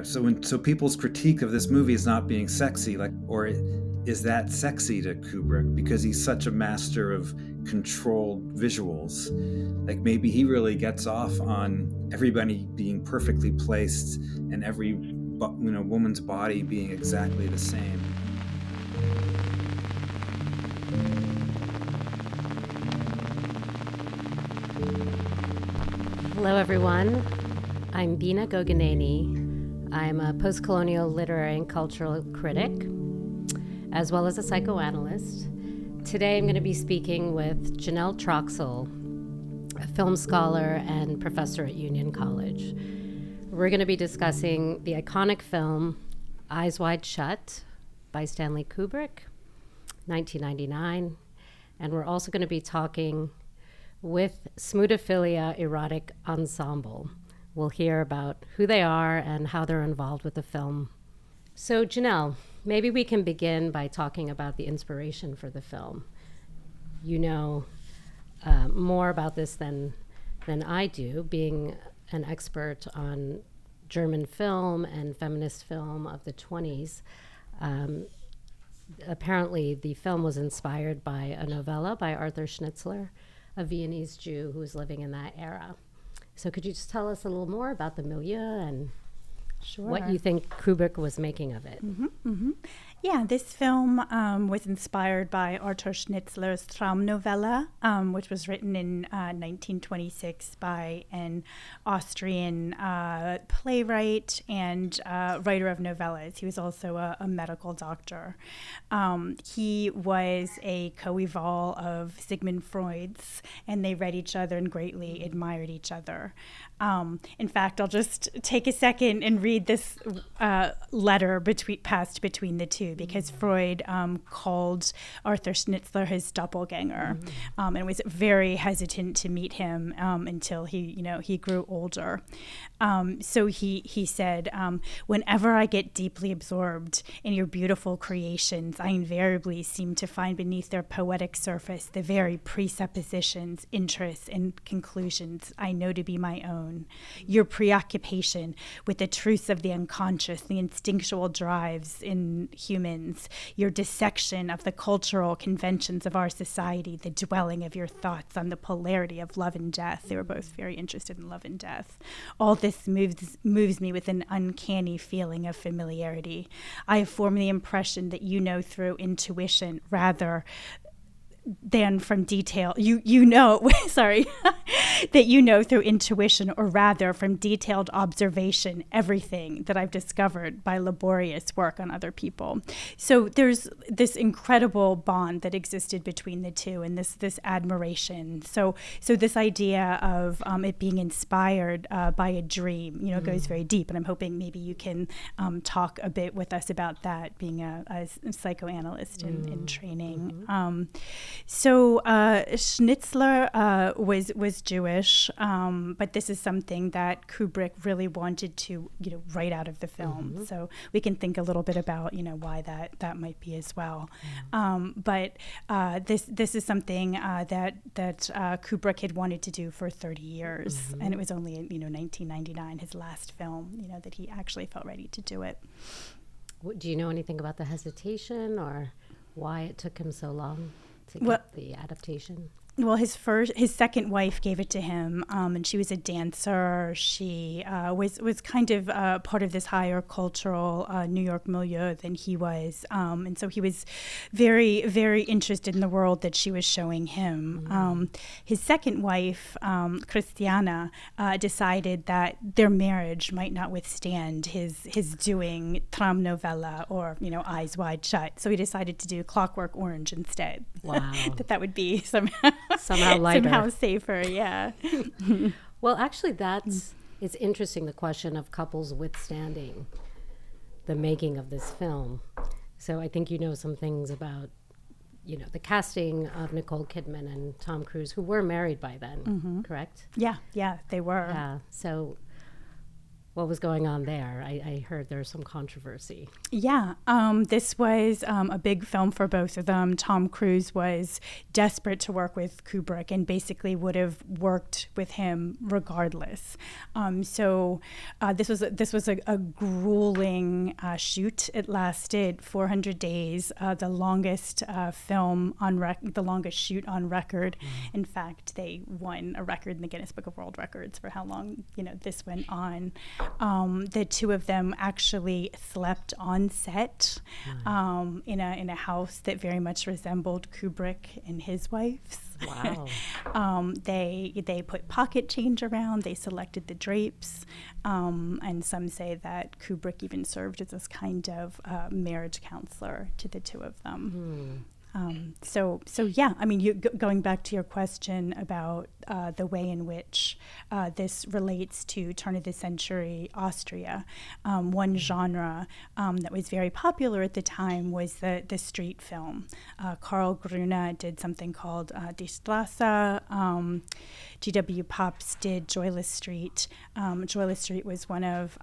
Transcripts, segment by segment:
so people's critique of this movie is not being sexy, or is that sexy to Kubrick because he's such a master of controlled visuals? Like maybe he really gets off on everybody being perfectly placed and every woman's body being exactly the same. Hello, everyone. I'm Bina Gogineni. I'm a post-colonial literary and cultural critic, as well as a psychoanalyst. Today, I'm going to be speaking with Jenelle Troxell, a film scholar and professor at Union College. We're going to be discussing the iconic film Eyes Wide Shut by Stanley Kubrick, 1999. And we're also going to be talking with Smootaphilia Erotic Ensemble. We'll hear about who they are and how they're involved with the film. So Jenelle, maybe we can begin by talking about the inspiration for the film. You know more about this than I do, being an expert on German film and feminist film of the 20s. Apparently, the film was inspired by a novella by Arthur Schnitzler, a Viennese Jew who was living in that era. So could you just tell us a little more about the milieu and what you think Kubrick was making of it? Yeah, this film was inspired by Arthur Schnitzler's Traumnovelle, which was written in 1926 by an Austrian playwright and writer of novellas. He was also a medical doctor. He was a co-eval of Sigmund Freud's, and they read each other and greatly admired each other. In fact, I'll just take a second and read this letter passed between the two, because Freud called Arthur Schnitzler his doppelganger, and was very hesitant to meet him until he grew older. So he said, whenever I get deeply absorbed in your beautiful creations, I invariably seem to find beneath their poetic surface the very presuppositions, interests, and conclusions I know to be my own. Your preoccupation with the truths of the unconscious, the instinctual drives in humans, your dissection of the cultural conventions of our society, the dwelling of your thoughts on the polarity of love and death. They were both very interested in love and death. All this moves me with an uncanny feeling of familiarity. I have formed the impression that you know through intuition rather than from detail. That you know through intuition, or rather from detailed observation, everything that I've discovered by laborious work on other people. So there's this incredible bond that existed between the two, and this admiration. So this idea of it being inspired by a dream, goes very deep. And I'm hoping maybe you can talk a bit with us about that, being a psychoanalyst in training. So Schnitzler was Jewish, but this is something that Kubrick really wanted to, write out of the film. So we can think a little bit about, why that might be as well. But this is something that Kubrick had wanted to do for 30 years, and it was only in 1999, his last film, that he actually felt ready to do it. Do you know anything about the hesitation or why it took him so long to get the adaptation? Well, his second wife gave it to him, and she was a dancer. She was kind of part of this higher cultural New York milieu than he was, and so he was very, very interested in the world that she was showing him. His second wife, Christiana, decided that their marriage might not withstand his doing Traumnovelle or Eyes Wide Shut. So he decided to do Clockwork Orange instead. Wow, that would be somehow lighter, somehow safer. Yeah. Well, actually, it's interesting, the question of couples withstanding the making of this film. So I think some things about the casting of Nicole Kidman and Tom Cruise, who were married by then, correct? Yeah, they were. Yeah. So what was going on there? I heard there was some controversy. Yeah, this was a big film for both of them. Tom Cruise was desperate to work with Kubrick and basically would have worked with him regardless. So this was a grueling shoot. It lasted 400 days, the longest the longest shoot on record. In fact, they won a record in the Guinness Book of World Records for how long this went on. The two of them actually slept on set in a house that very much resembled Kubrick and his wife's. Wow. They put pocket change around. They selected the drapes, and some say that Kubrick even served as this kind of marriage counselor to the two of them. So yeah, I mean, going back to your question about the way in which this relates to turn of the century Austria, one genre that was very popular at the time was the street film. Karl Grune did something called Die Strasse. G.W. Pabst did Joyless Street. Joyless Street was one of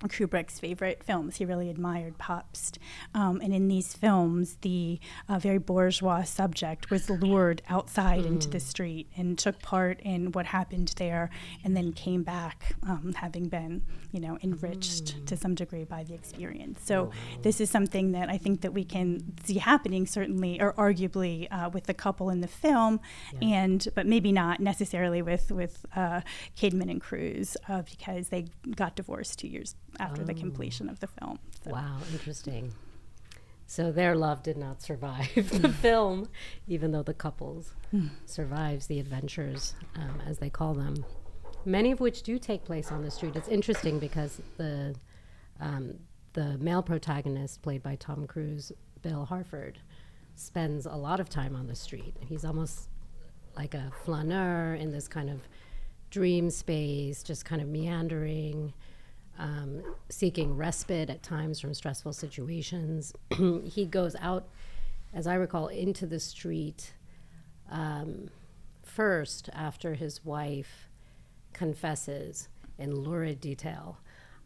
Kubrick's favorite films. He really admired Pabst. And in these films, the very bourgeois subject was lured outside into the street and took part in what happened there, and then came back having been, enriched to some degree by the experience. So this is something that I think that we can see happening, certainly, or arguably, with the couple in the film, but maybe not necessarily with Kidman and Cruise, because they got divorced 2 years after the completion of the film. So. Wow, interesting. So their love did not survive the film, even though the couple's survives the adventures, as they call them, many of which do take place on the street. It's interesting because the male protagonist, played by Tom Cruise, Bill Harford, spends a lot of time on the street. He's almost like a flaneur in this kind of dream space, just kind of meandering, seeking respite at times from stressful situations. He goes out, as I recall, into the street first after his wife confesses in lurid detail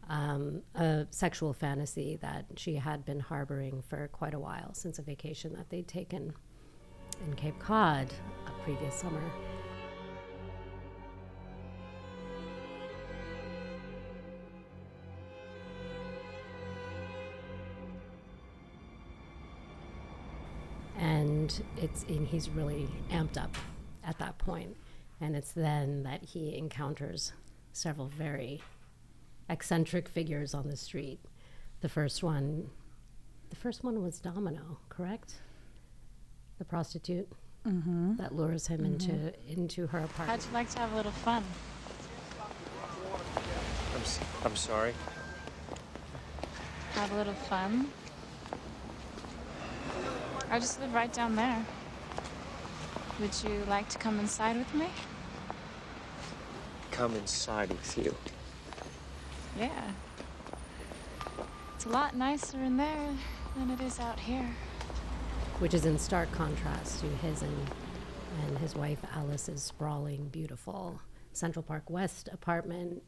a sexual fantasy that she had been harboring for quite a while, since a vacation that they'd taken in Cape Cod a previous summer. And he's really amped up at that point. And it's then that he encounters several very eccentric figures on the street. The first one was Domino, correct? The prostitute that lures him into her apartment. How'd you like to have a little fun? I'm sorry. Have a little fun? I just live right down there. Would you like to come inside with me? Come inside with you. Yeah. It's a lot nicer in there than it is out here. Which is in stark contrast to his and his wife Alice's sprawling, beautiful Central Park West apartment,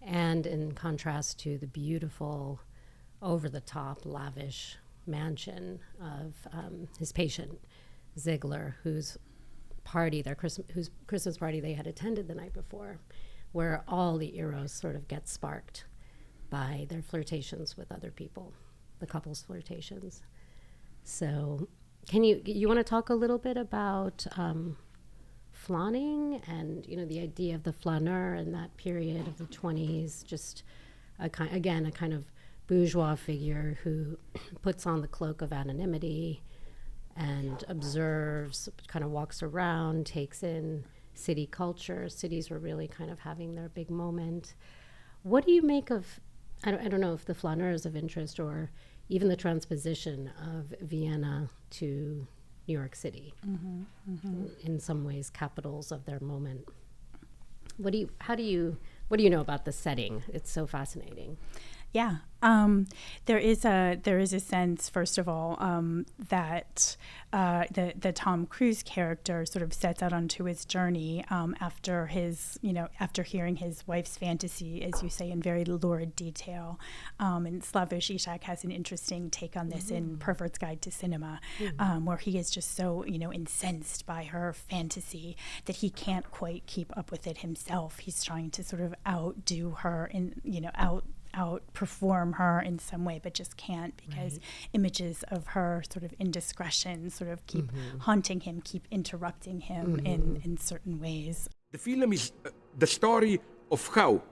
and in contrast to the beautiful, over-the-top, lavish mansion of his patient, Ziegler, whose Christmas party they had attended the night before, where all the eros sort of get sparked by their flirtations with other people, the couple's flirtations. So can you want to talk a little bit about flaunting and, the idea of the flaneur in that period of the 20s, just a kind of bourgeois figure who puts on the cloak of anonymity and observes, kind of walks around, takes in city culture. Cities were really kind of having their big moment. What do you make of, I don't know if the flaneur is of interest, or even the transposition of Vienna to New York City, in some ways capitals of their moment. What do you know about the setting? It's so fascinating. Yeah. There is a sense, first of all, that the Tom Cruise character sort of sets out onto his journey after hearing his wife's fantasy, as you say, in very lurid detail. And Slavoj Žižek has an interesting take on this in Pervert's Guide to Cinema, where he is just so, incensed by her fantasy that he can't quite keep up with it himself. He's trying to sort of outdo her and, outperform her in some way, but just can't, because images of her sort of indiscretion sort of keep haunting him, keep interrupting him in certain ways. The film is the story of how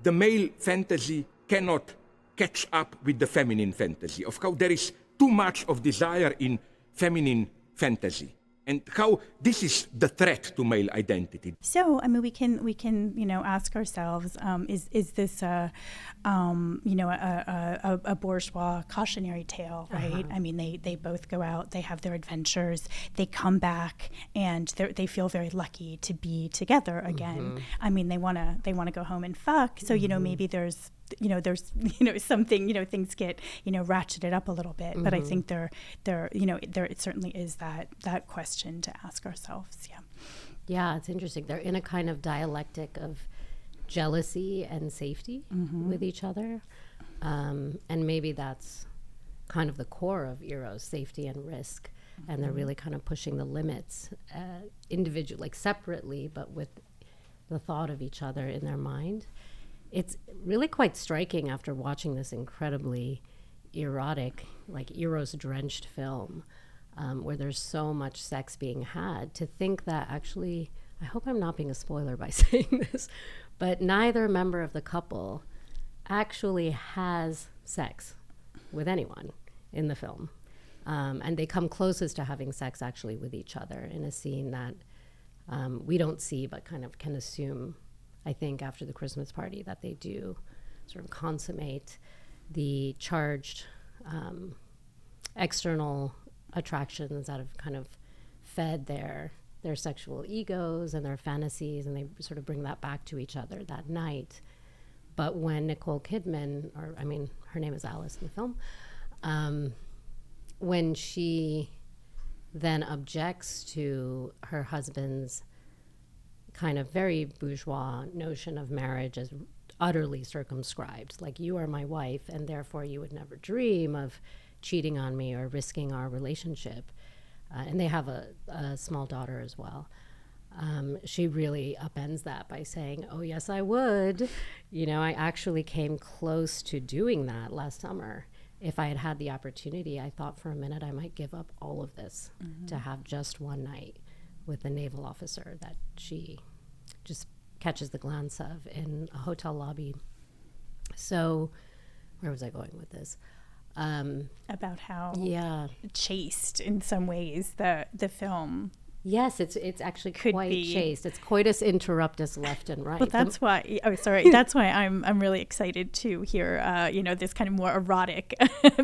the male fantasy cannot catch up with the feminine fantasy, of how there is too much of desire in feminine fantasy, and how this is the threat to male identity. So, we can, ask ourselves: is this a bourgeois cautionary tale, right? They both go out, they have their adventures, they come back, and they feel very lucky to be together again. They wanna go home and fuck. So maybe there's something, things get, ratcheted up a little bit. But I think there it certainly is that question to ask ourselves. Yeah, it's interesting. They're in a kind of dialectic of jealousy and safety with each other. And maybe that's kind of the core of Eros, safety and risk. And they're really kind of pushing the limits individually, like separately, but with the thought of each other in their mind. It's really quite striking after watching this incredibly erotic, like Eros-drenched film, where there's so much sex being had, to think that actually, I hope I'm not being a spoiler by saying this, but neither member of the couple actually has sex with anyone in the film. And they come closest to having sex actually with each other in a scene that we don't see, but kind of can assume, I think, after the Christmas party, that they do sort of consummate the charged external attractions that have kind of fed their sexual egos and their fantasies, and they sort of bring that back to each other that night. But when Nicole Kidman, her name is Alice in the film, when she then objects to her husband's kind of very bourgeois notion of marriage as utterly circumscribed, like, you are my wife and therefore you would never dream of cheating on me or risking our relationship. And they have a small daughter as well. She really upends that by saying, oh yes, I would. I actually came close to doing that last summer. If I had had the opportunity, I thought for a minute I might give up all of this to have just one night with a naval officer that she just catches the glance of in a hotel lobby. So where was I going with this? About how chaste in some ways the film. Yes, it's actually quite chaste. It's coitus interruptus left and right. But that's why. Oh, sorry. That's why I'm really excited to hear this kind of more erotic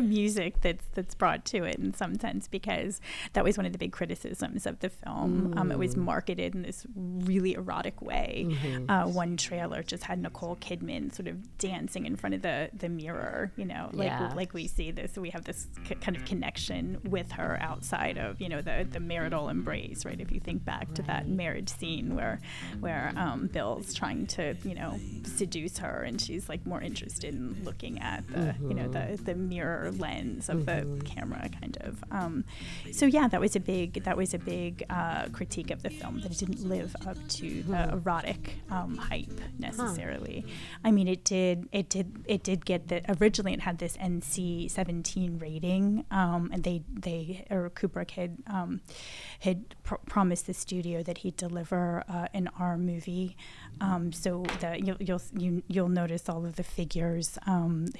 music that's brought to it in some sense, because that was one of the big criticisms of the film. It was marketed in this really erotic way. One trailer just had Nicole Kidman sort of dancing in front of the mirror. Like we see this. We have this kind of connection with her outside of the marital embrace. Right, if you think back to that marriage scene where Bill's trying to seduce her, and she's like more interested in looking at the mirror lens of the camera, kind of. So yeah, that was a big critique of the film, that it didn't live up to the erotic hype necessarily. It did get originally it had this NC-17 rating, and Kubrick had promised the studio that he'd deliver an R movie, so that you'll notice all of the figures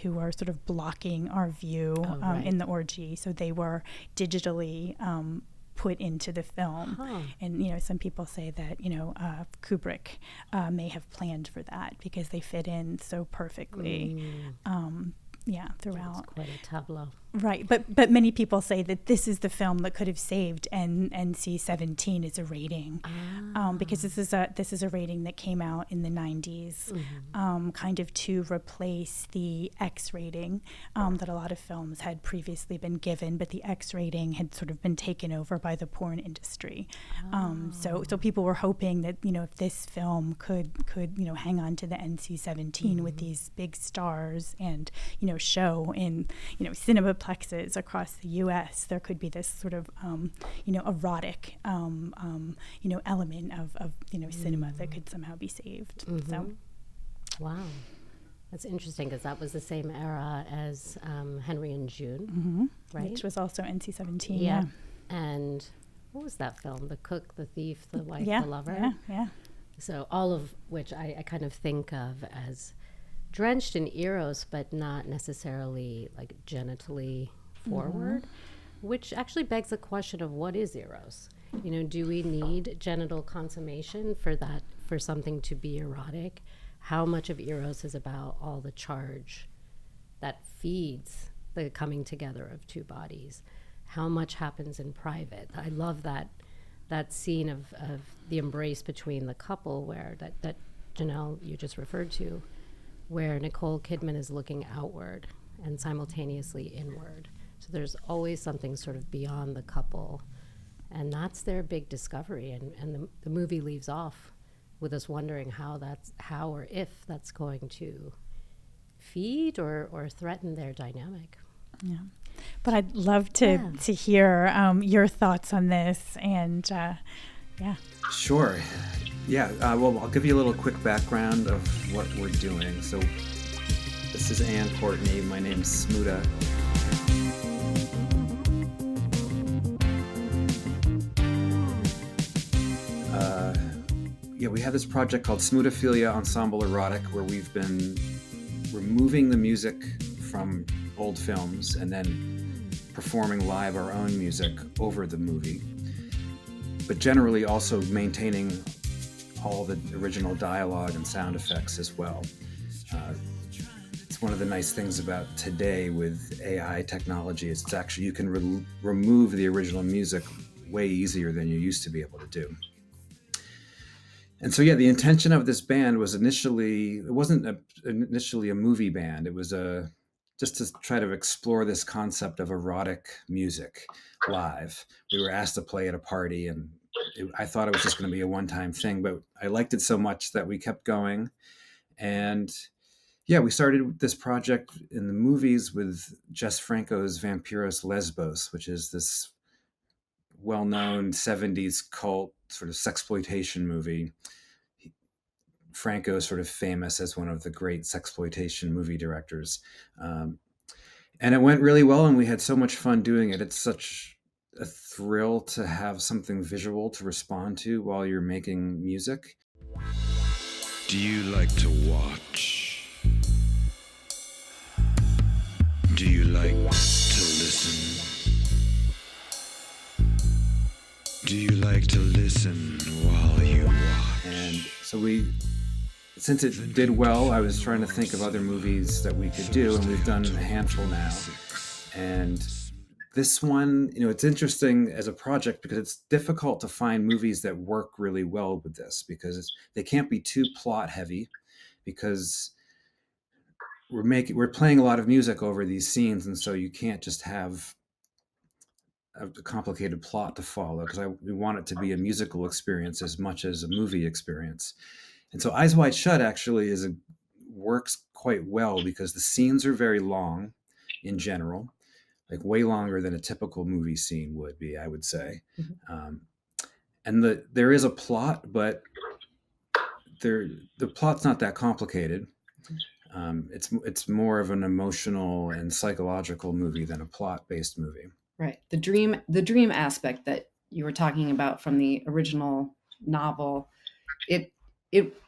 who are sort of blocking our view in the orgy. So they were digitally put into the film, and some people say that Kubrick may have planned for that, because they fit in so perfectly. Throughout. It's quite a tableau. Right, but many people say that this is the film that could have saved NC-17 as a rating, because this is a rating that came out in the 90s, kind of to replace the X rating that a lot of films had previously been given, but the X rating had sort of been taken over by the porn industry. So people were hoping that if this film could hang on to the NC-17 with these big stars and show in cinemaplexes across the U.S., there could be this sort of erotic element of cinema that could somehow be saved. So, wow, that's interesting because that was the same era as Henry and June, right? Which was also NC-17. Yeah. And what was that film? The Cook, the Thief, the Wife, the Lover. Yeah. So all of which I kind of think of as drenched in eros, but not necessarily like genitally forward, which actually begs the question of what is eros? Do we need genital consummation for something to be erotic? How much of eros is about all the charge that feeds the coming together of two bodies? How much happens in private? I love that scene of the embrace between the couple where that Jenelle you just referred to, where Nicole Kidman is looking outward and simultaneously inward. So there's always something sort of beyond the couple. And that's their big discovery. And the movie leaves off with us wondering how or if that's going to feed or threaten their dynamic. Yeah. But I'd love to hear your thoughts on this. And Sure. Yeah, well, I'll give you a little quick background of what we're doing. So this is Courtney. My name's Smoota. We have this project called Smootaphilia, Ensemble Erotic, where we've been removing the music from old films and then performing live our own music over the movie, but generally also maintaining all the original dialogue and sound effects as well. It's one of the nice things about today with AI technology is it's actually you can remove the original music way easier than you used to be able to do. And so, the intention of this band was it wasn't initially a movie band. It was just to try to explore this concept of erotic music live. We were asked to play at a party, and I thought it was just going to be a one-time thing, but I liked it so much that we kept going. And we started this project in the movies with Jess Franco's Vampiros Lesbos, which is this well-known 70s cult sort of sexploitation movie. Franco is sort of famous as one of the great sexploitation movie directors. And it went really well, and we had so much fun doing it. It's such a thrill to have something visual to respond to while you're making music. Do you like to watch? Do you like to listen? Do you like to listen while you watch? And so since it did well, I was trying to think of other movies that we could do, and we've done a handful now. And this one, it's interesting as a project because it's difficult to find movies that work really well with this because they can't be too plot heavy because we're playing a lot of music over these scenes, and so you can't just have a complicated plot to follow because we want it to be a musical experience as much as a movie experience. And so Eyes Wide Shut actually works quite well because the scenes are very long in general, like way longer than a typical movie scene would be, I would say. And there is a plot, but the plot's not that complicated. It's more of an emotional and psychological movie than a plot-based movie. Right. The dream aspect that you were talking about from the original novel, it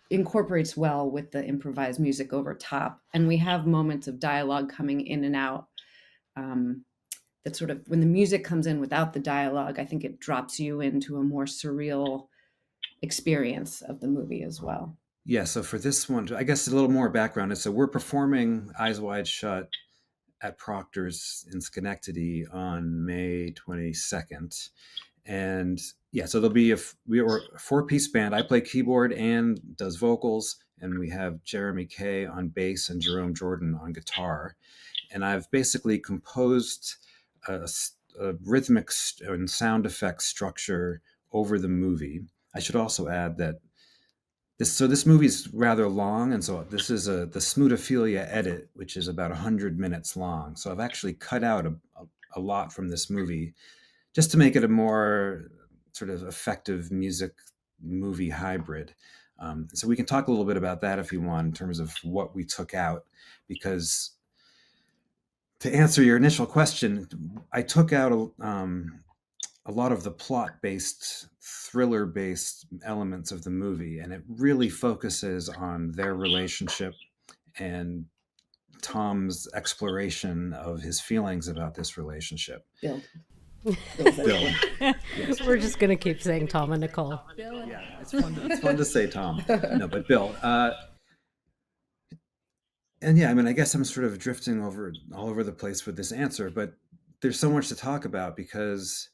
incorporates well with the improvised music over top. And we have moments of dialogue coming in and out. That sort of, when the music comes in without the dialogue, I think it drops you into a more surreal experience of the movie as well. Yeah, so for this one, I guess a little more background is, so we're performing Eyes Wide Shut at Proctors in Schenectady on May 22nd. And yeah, so we were a 4-piece band. I play keyboard and does vocals, and we have Jeremy Kay on bass and Jerome Jordan on guitar. And I've basically composed a rhythmic and sound effect structure over the movie. I should also add that this movie is rather long, and so this is the Smootaphilia edit, which is about 100 minutes long. So I've actually cut out a lot from this movie just to make it a more sort of effective music movie hybrid. So we can talk a little bit about that if you want in terms of what we took out, because to answer your initial question, I took out a lot of the plot-based, thriller-based elements of the movie, and it really focuses on their relationship and Tom's exploration of his feelings about this relationship. Bill. Bill. Yes. We're just going to keep saying Tom and Nicole. Yeah, it's fun to say Tom. No, but Bill. And yeah, I mean, I guess I'm sort of drifting all over the place with this answer, but there's so much to talk about because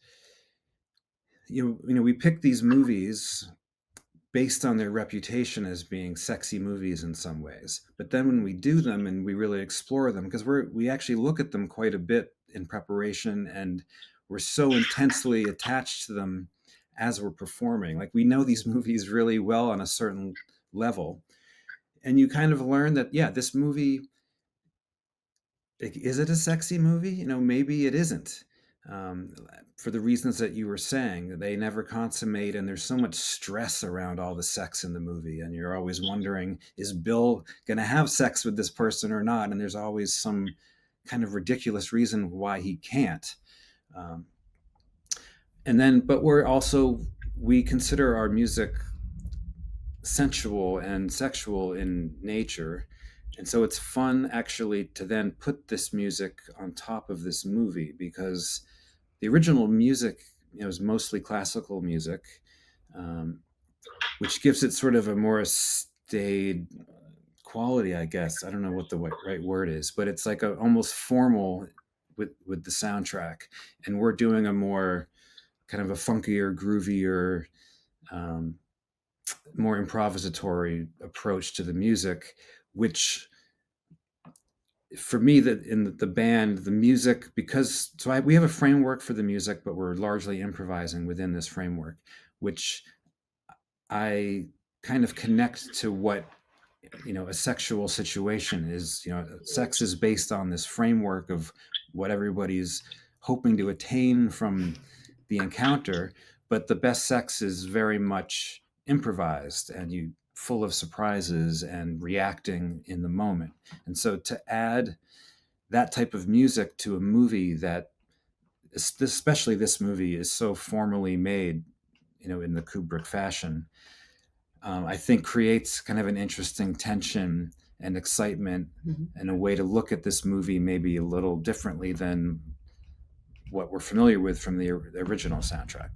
you know we pick these movies based on their reputation as being sexy movies in some ways, but then when we do them and we really explore them, because we actually look at them quite a bit in preparation, and we're so intensely attached to them as we're performing. Like, we know these movies really well on a certain level, and you kind of learn that, yeah, this movie, is it a sexy movie? You know, maybe it isn't. For the reasons that you were saying, they never consummate, and there's so much stress around all the sex in the movie, and you're always wondering, is Bill going to have sex with this person or not? And there's always some kind of ridiculous reason why he can't. But we consider our music sensual and sexual in nature. And so it's fun actually to then put this music on top of this movie, because the original music, is mostly classical music, which gives it sort of a more staid quality, I guess. I don't know what the right word is, but it's like almost formal with the soundtrack. And we're doing a more kind of a funkier, groovier, more improvisatory approach to the music, which for me, that in the band, the music, we have a framework for the music, but we're largely improvising within this framework, which I kind of connect to what, a sexual situation is. Sex is based on this framework of what everybody's hoping to attain from the encounter, but the best sex is very much improvised and full of surprises and reacting in the moment. And so to add that type of music to a movie that, especially this movie, is so formally made, in the Kubrick fashion, I think creates kind of an interesting tension and excitement, and a way to look at this movie maybe a little differently than what we're familiar with from the original soundtrack.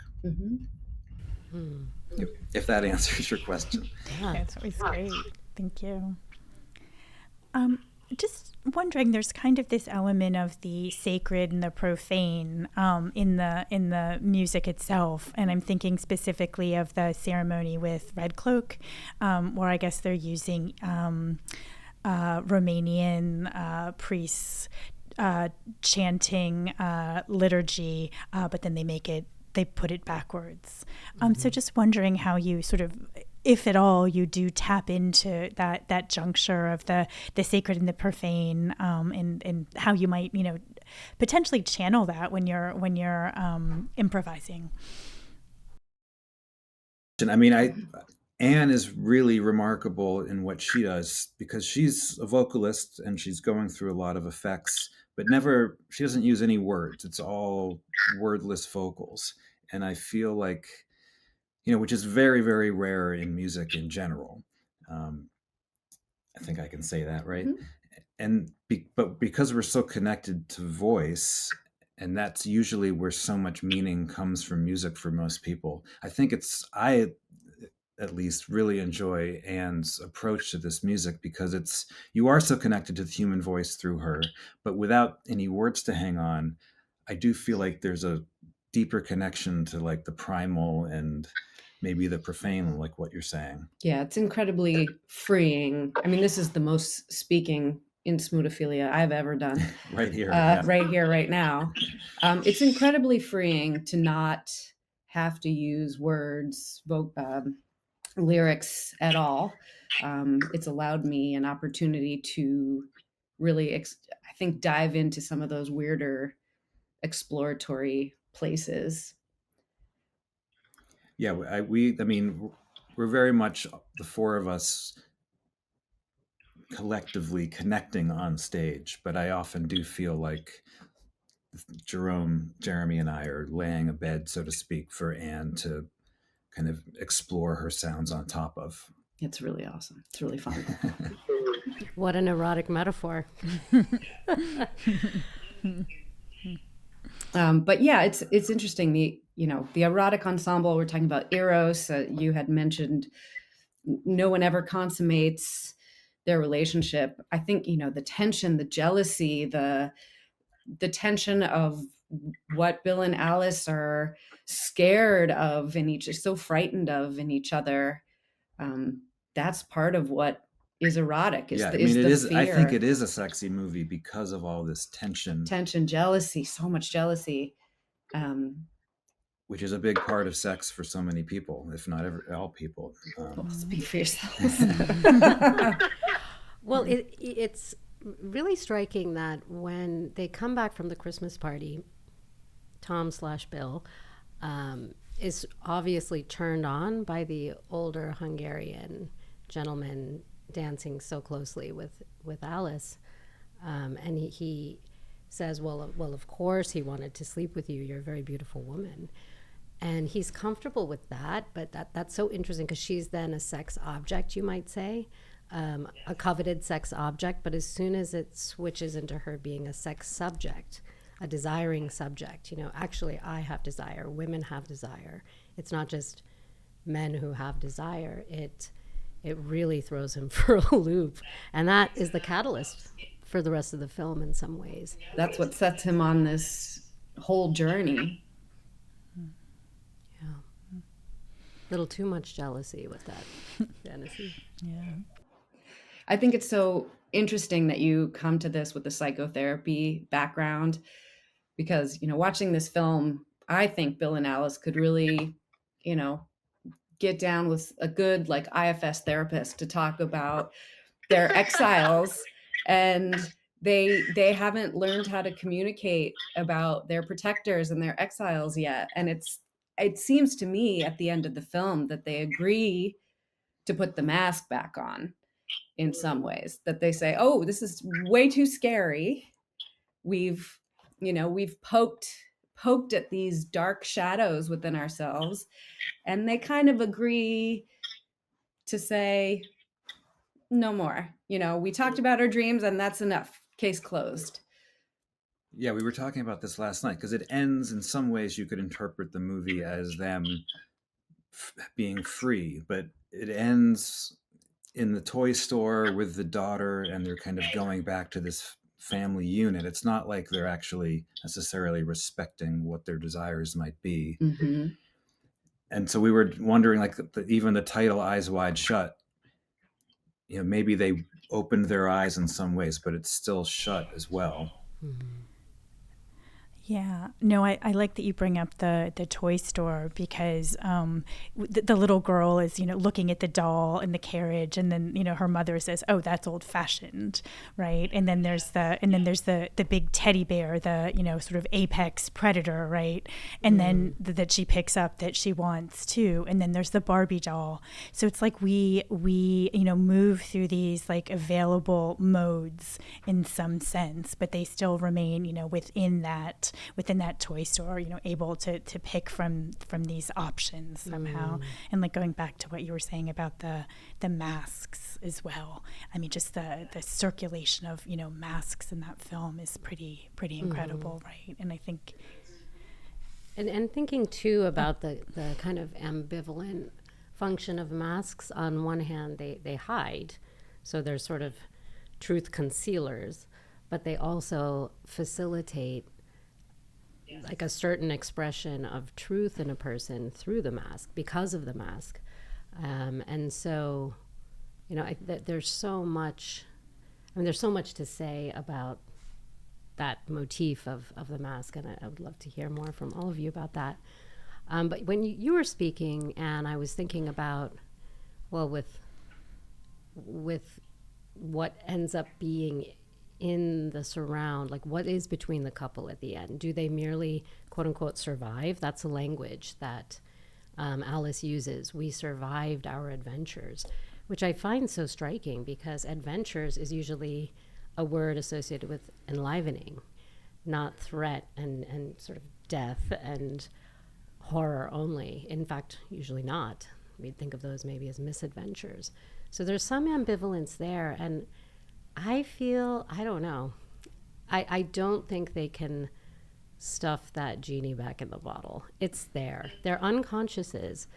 If that answers your question. Yeah. That's always great. Thank you. Just wondering, there's kind of this element of the sacred and the profane in the music itself, and I'm thinking specifically of the ceremony with Red Cloak, where I guess they're using Romanian priests chanting liturgy, but then they put it backwards. So just wondering how you sort of, if at all, you do tap into that juncture of the sacred and the profane, and how you might, potentially channel that when you're improvising. I mean, Anne is really remarkable in what she does, because she's a vocalist and she's going through a lot of effects, but she doesn't use any words. It's all wordless vocals. And I feel like, which is very, very rare in music in general. I think I can say that, right? And but because we're so connected to voice, and that's usually where so much meaning comes from music for most people, I think at least really enjoy Anne's approach to this music, because you are so connected to the human voice through her, but without any words to hang on. I do feel like there's a deeper connection to like the primal and maybe the profane, like what you're saying. Yeah, it's incredibly freeing. I mean, this is the most speaking in Smootaphilia I've ever done. Right here. Yeah. Right here, right now. It's incredibly freeing to not have to use words, lyrics at all. It's allowed me an opportunity to really, I think, dive into some of those weirder exploratory places. Yeah, I mean, we're very much, the four of us, collectively connecting on stage, but I often do feel like Jeremy, and I are laying a bed, so to speak, for Anne to kind of explore her sounds on top of. It's really awesome. It's really fun. What an erotic metaphor. But yeah, it's interesting. The erotic ensemble, we're talking about Eros. You had mentioned no one ever consummates their relationship. I think, the tension, the jealousy, the tension of what Bill and Alice are scared of so frightened of in each other. That's part of what is erotic. Yeah, it is. I think it is a sexy movie because of all this tension, jealousy, so much jealousy, which is a big part of sex for so many people, if not all people. Speak for yourselves. Well, it's really striking that when they come back from the Christmas party, Tom/Bill is obviously turned on by the older Hungarian gentleman dancing so closely with Alice, and he says, well, of course he wanted to sleep with you. You're a very beautiful woman. And he's comfortable with that, but that's so interesting because she's then a sex object, you might say, a coveted sex object. But as soon as it switches into her being a sex subject, a desiring subject, actually I have desire, women have desire. It's not just men who have desire. It really throws him for a loop. And that is the catalyst for the rest of the film in some ways. That's what sets him on this whole journey. Yeah. A little too much jealousy with that fantasy. Yeah. I think it's so interesting that you come to this with the psychotherapy background, because, watching this film, I think Bill and Alice could really, get down with a good IFS therapist to talk about their exiles, and they haven't learned how to communicate about their protectors and their exiles yet. And it seems to me at the end of the film that they agree to put the mask back on in some ways, that they say, oh, this is way too scary. We've poked at these dark shadows within ourselves. And they kind of agree to say, no more. We talked about our dreams and that's enough. Case closed. Yeah, we were talking about this last night because it ends, in some ways you could interpret the movie as them being free, but it ends in the toy store with the daughter and they're kind of going back to this family unit. It's not like they're actually necessarily respecting what their desires might be. Mm-hmm. And so we were wondering, even the title Eyes Wide Shut, maybe they opened their eyes in some ways, but it's still shut as well. Mm-hmm. Yeah, no, I like that you bring up the toy store, because the little girl is, looking at the doll in the carriage, and then, her mother says, oh, that's old fashioned, right? And then there's the big teddy bear, the, sort of apex predator, right? And then that she picks up that she wants too. And then there's the Barbie doll. So it's like we move through these available modes in some sense, but they still remain, within that toy store, able to pick from these options somehow. And going back to what you were saying about the masks as well. I mean, just the circulation of, masks in that film is pretty incredible, right? And I think... And thinking too about the kind of ambivalent function of masks. On one hand, they hide, so they're sort of truth concealers, but they also facilitate like a certain expression of truth in a person through the mask, because of the mask. And so, there's so much, there's so much to say about that motif of the mask, and I would love to hear more from all of you about that. But when you were speaking, and I was thinking about, well, with what ends up being in the surround, like what is between the couple at the end? Do they merely, quote unquote, survive? That's a language that Alice uses. We survived our adventures, which I find so striking, because adventures is usually a word associated with enlivening, not threat and sort of death and horror only. In fact, usually not. We'd think of those maybe as misadventures. So there's some ambivalence there, and I feel, I don't know, I don't think they can stuff that genie back in the bottle. It's there. Their unconsciouses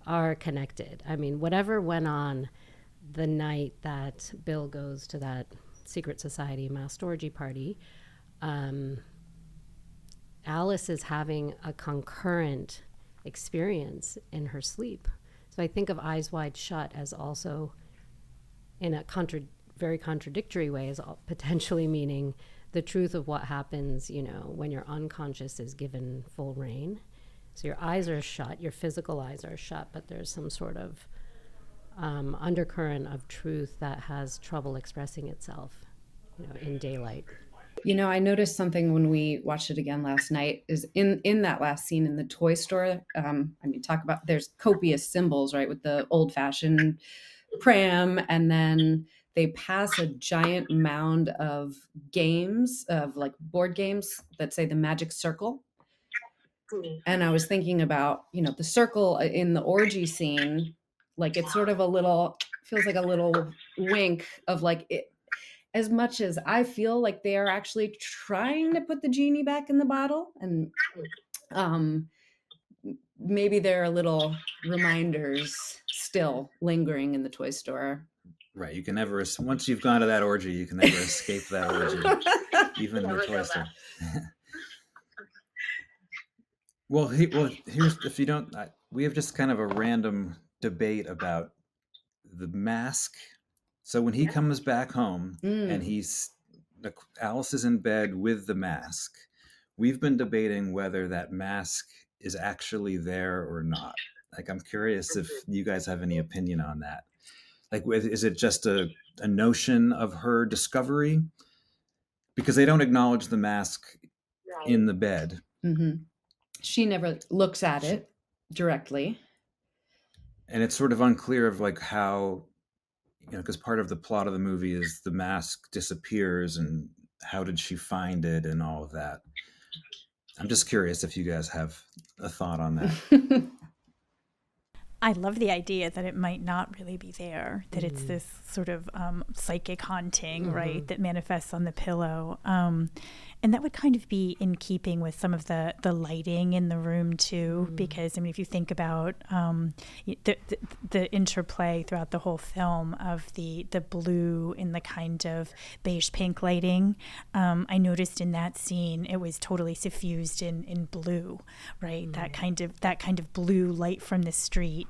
are connected. I mean, whatever went on the night that Bill goes to that secret society masked orgy party, Alice is having a concurrent experience in her sleep. So I think of Eyes Wide Shut as also, in a very contradictory way, as potentially meaning the truth of what happens, when your unconscious is given full reign. So your eyes are shut, your physical eyes are shut, but there's some sort of undercurrent of truth that has trouble expressing itself, in daylight. I noticed something when we watched it again last night, is in that last scene in the toy store. Talk about, there's copious symbols, right, with the old fashioned pram, and then they pass a giant mound of games, of like board games that say the magic circle. And I was thinking about, the circle in the orgy scene, like it's sort of feels like a little wink of like it, as much as I feel like they are actually trying to put the genie back in the bottle, and maybe there are little reminders still lingering in the toy store. Right. You can never, once you've gone to that orgy, you can never escape that orgy, even in the toy store. Well, here's, if you don't, we have just kind of a random debate about the mask. So when he comes back home and Alice is in bed with the mask, we've been debating whether that mask is actually there or not. Like, I'm curious if you guys have any opinion on that. Like, is it just a notion of her discovery? Because they don't acknowledge the mask in the bed. Mm-hmm. She never looks at it directly. And it's sort of unclear of like how, because part of the plot of the movie is the mask disappears and how did she find it and all of that. I'm just curious if you guys have a thought on that. I love the idea that it might not really be there, that it's this sort of psychic haunting, right, that manifests on the pillow. And that would kind of be in keeping with some of the lighting in the room, too, because, if you think about the interplay throughout the whole film of the blue and the kind of beige pink lighting, I noticed in that scene it was totally suffused in blue, right? That kind of blue light from the street,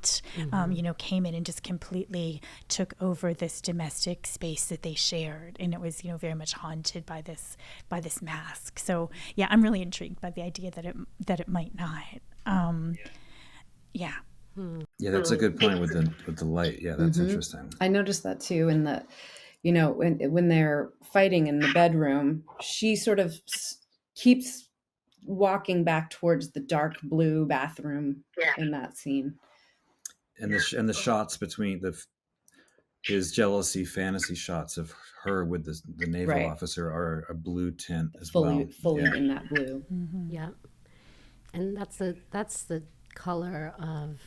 came in and just completely took over this domestic space that they shared, and it was very much haunted by this mask. So yeah, I'm really intrigued by the idea that it might not. Yeah, that's a good point with the light. Yeah, that's interesting. I noticed that too in the, when they're fighting in the bedroom, she sort of keeps walking back towards the dark blue bathroom in that scene. And the shots between his jealousy fantasy shots of her with the naval officer are a blue tint as fully in that blue. Yeah, and that's the color of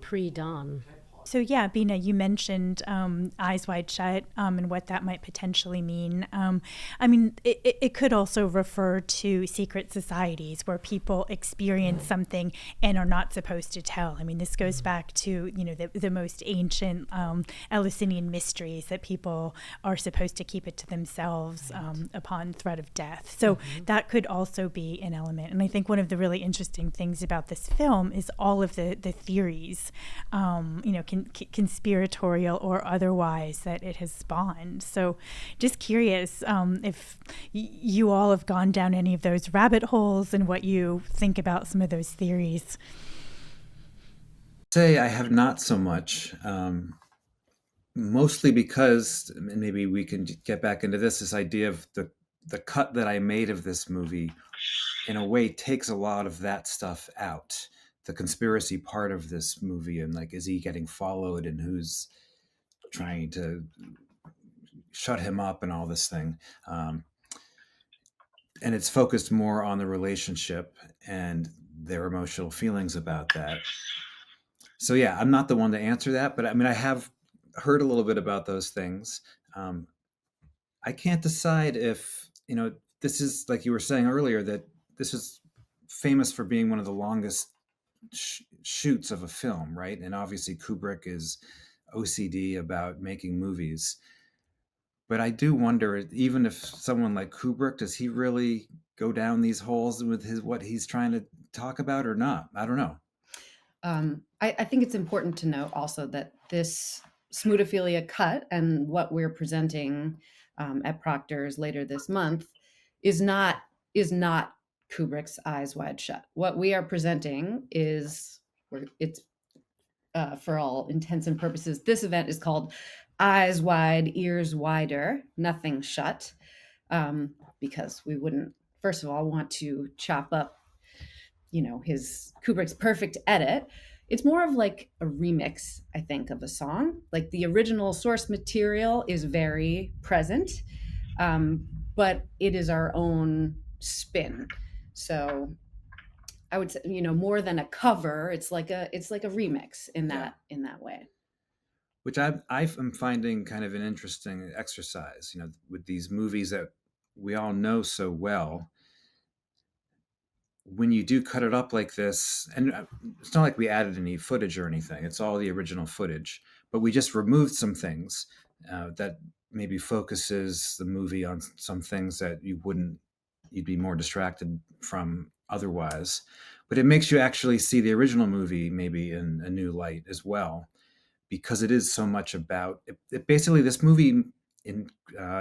pre-dawn. So yeah, Bina, you mentioned Eyes Wide Shut and what that might potentially mean. I mean, it could also refer to secret societies where people experience something and are not supposed to tell. I mean, this goes back to, you know, the most ancient Eleusinian mysteries that people are supposed to keep it to themselves upon threat of death. So that could also be an element. And I think one of the really interesting things about this film is all of the theories, you know, conspiratorial or otherwise, that it has spawned. So just curious if you all have gone down any of those rabbit holes and what you think about some of those theories. Say I have not so much, mostly because, and maybe we can get back into this idea of the cut that I made of this movie in a way takes a lot of that stuff out. The conspiracy part of this movie, and like, is he getting followed and who's trying to shut him up and all this thing. And it's focused more on the relationship and their emotional feelings about that. So yeah, I'm not the one to answer that, but I mean, I have heard a little bit about those things. I can't decide if, you know, this is, like you were saying earlier, that this is famous for being one of the longest shoots of a film, right? And obviously Kubrick is OCD about making movies. But I do wonder, even if someone like Kubrick, does he really go down these holes with what he's trying to talk about or not? I don't know. I think it's important to note also that this Smootaphilia cut and what we're presenting at Proctors later this month is not Kubrick's Eyes Wide Shut. What we are presenting is, it's for all intents and purposes, this event is called Eyes Wide, Ears Wider, Nothing Shut, because we wouldn't, first of all, want to chop up, you know, his Kubrick's perfect edit. It's more of like a remix, I think, of a song. Like the original source material is very present, but it is our own spin. So I would say, you know, more than a cover, it's like a remix in that way. Which I'm finding kind of an interesting exercise, you know, with these movies that we all know so well. When you do cut it up like this, and it's not like we added any footage or anything, it's all the original footage, but we just removed some things that maybe focuses the movie on some things that you'd be more distracted from otherwise. But it makes you actually see the original movie maybe in a new light as well, because it is so much about it. Basically, this movie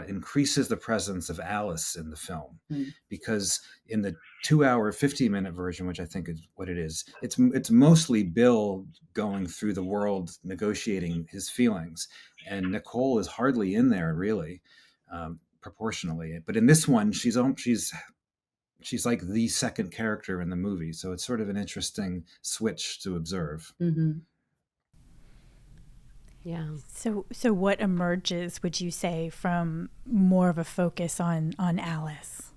increases the presence of Alice in the film, because in the 2-hour 50-minute version, which I think is what it is, it's mostly Bill going through the world negotiating his feelings, and Nicole is hardly in there really, proportionally. But in this one, she's like the second character in the movie, so it's sort of an interesting switch to observe. Yeah. So what emerges, would you say, from more of a focus on Alice,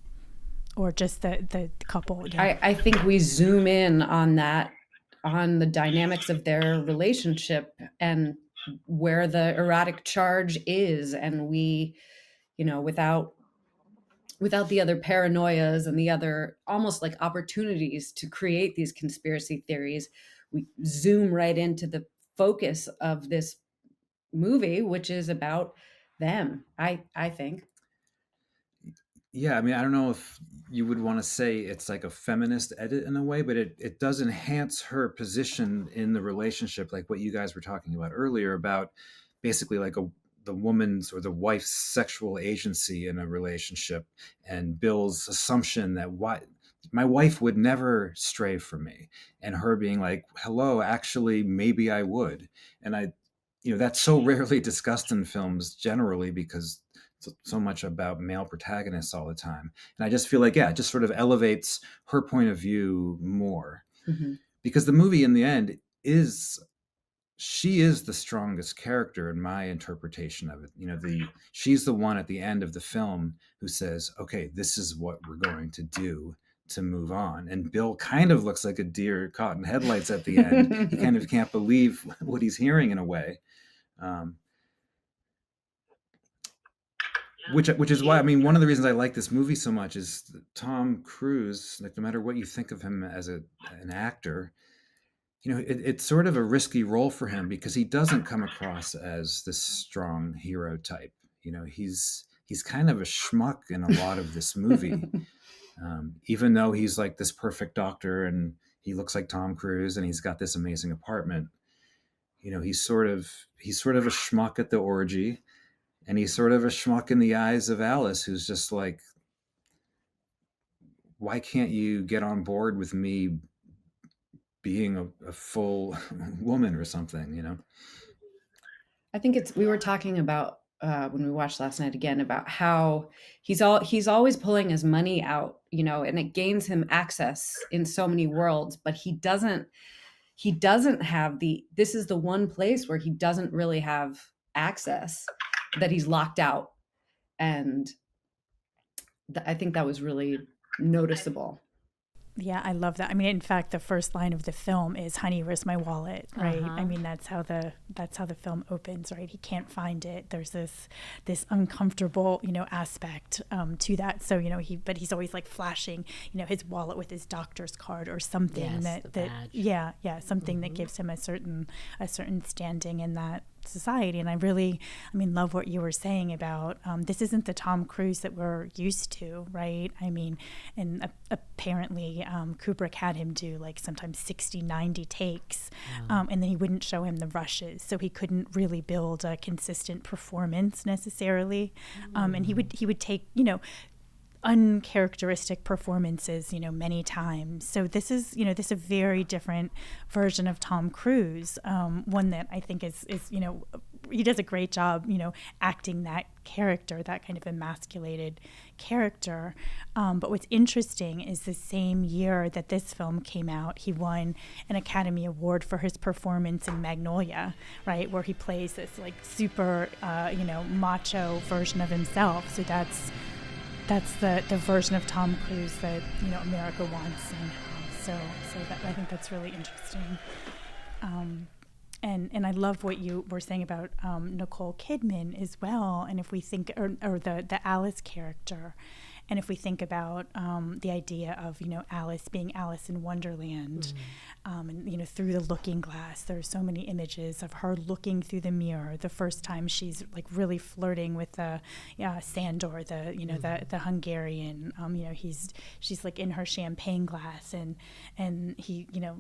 or just the couple? Yeah. I think we zoom in on that, on the dynamics of their relationship and where the erotic charge is, and we, you know, without the other paranoias and the other almost like opportunities to create these conspiracy theories, we zoom right into the focus of this movie, which is about them, I think. Yeah, I mean, I don't know if you would want to say it's like a feminist edit in a way, but it does enhance her position in the relationship, like what you guys were talking about earlier, about basically like the woman's or the wife's sexual agency in a relationship, and Bill's assumption that my wife would never stray from me, and her being like, hello, actually, maybe I would. And that's so rarely discussed in films generally, because it's so much about male protagonists all the time. And I just feel like, it just sort of elevates her point of view more. Because the movie in the end she is the strongest character in my interpretation of it. She's the one at the end of the film who says, okay, this is what we're going to do. to move on. And Bill kind of looks like a deer caught in headlights at the end. He kind of can't believe what he's hearing in a way. Which is why, I mean, one of the reasons I like this movie so much is that Tom Cruise, like no matter what you think of him as an actor, you know, it's sort of a risky role for him because he doesn't come across as this strong hero type. You know, he's kind of a schmuck in a lot of this movie. Even though he's like this perfect doctor and he looks like Tom Cruise and he's got this amazing apartment, you know, he's sort of a schmuck at the orgy, and he's sort of a schmuck in the eyes of Alice, who's just like, why can't you get on board with me being a full woman or something, you know? I think we were talking about when we watched last night again about how he's always pulling his money out, you know, and it gains him access in so many worlds, but he doesn't have this is the one place where he doesn't really have access, that he's locked out. And I think that was really noticeable. Yeah, I love that. I mean, in fact, the first line of the film is "Honey, where's my wallet?" Right? I mean, that's how the film opens, right? He can't find it. There's this uncomfortable, you know, aspect to that. So, you know, he's always like flashing, you know, his wallet with his doctor's card or something something that gives him a certain standing in that society. And I love what you were saying about this isn't the Tom Cruise that we're used to, right? I mean, and apparently Kubrick had him do like sometimes 60, 90 takes, and then he wouldn't show him the rushes, so he couldn't really build a consistent performance necessarily. And he would take, you know, uncharacteristic performances, you know, many times. So this is a very different version of Tom Cruise, one that I think is, you know, he does a great job, you know, acting that character, that kind of emasculated character. But what's interesting is the same year that this film came out, he won an Academy Award for his performance in Magnolia, right, where he plays this like super, you know, macho version of himself. So that's the version of Tom Cruise that, you know, America wants, and so that, I think that's really interesting. And I love what you were saying about Nicole Kidman as well. And if we think, or the Alice character, and if we think about the idea of, you know, Alice being Alice in Wonderland, and, you know, through the looking glass, there's so many images of her looking through the mirror. The first time she's like really flirting with the Sandor, the, you know, the Hungarian, you know, she's like in her champagne glass, and he, you know,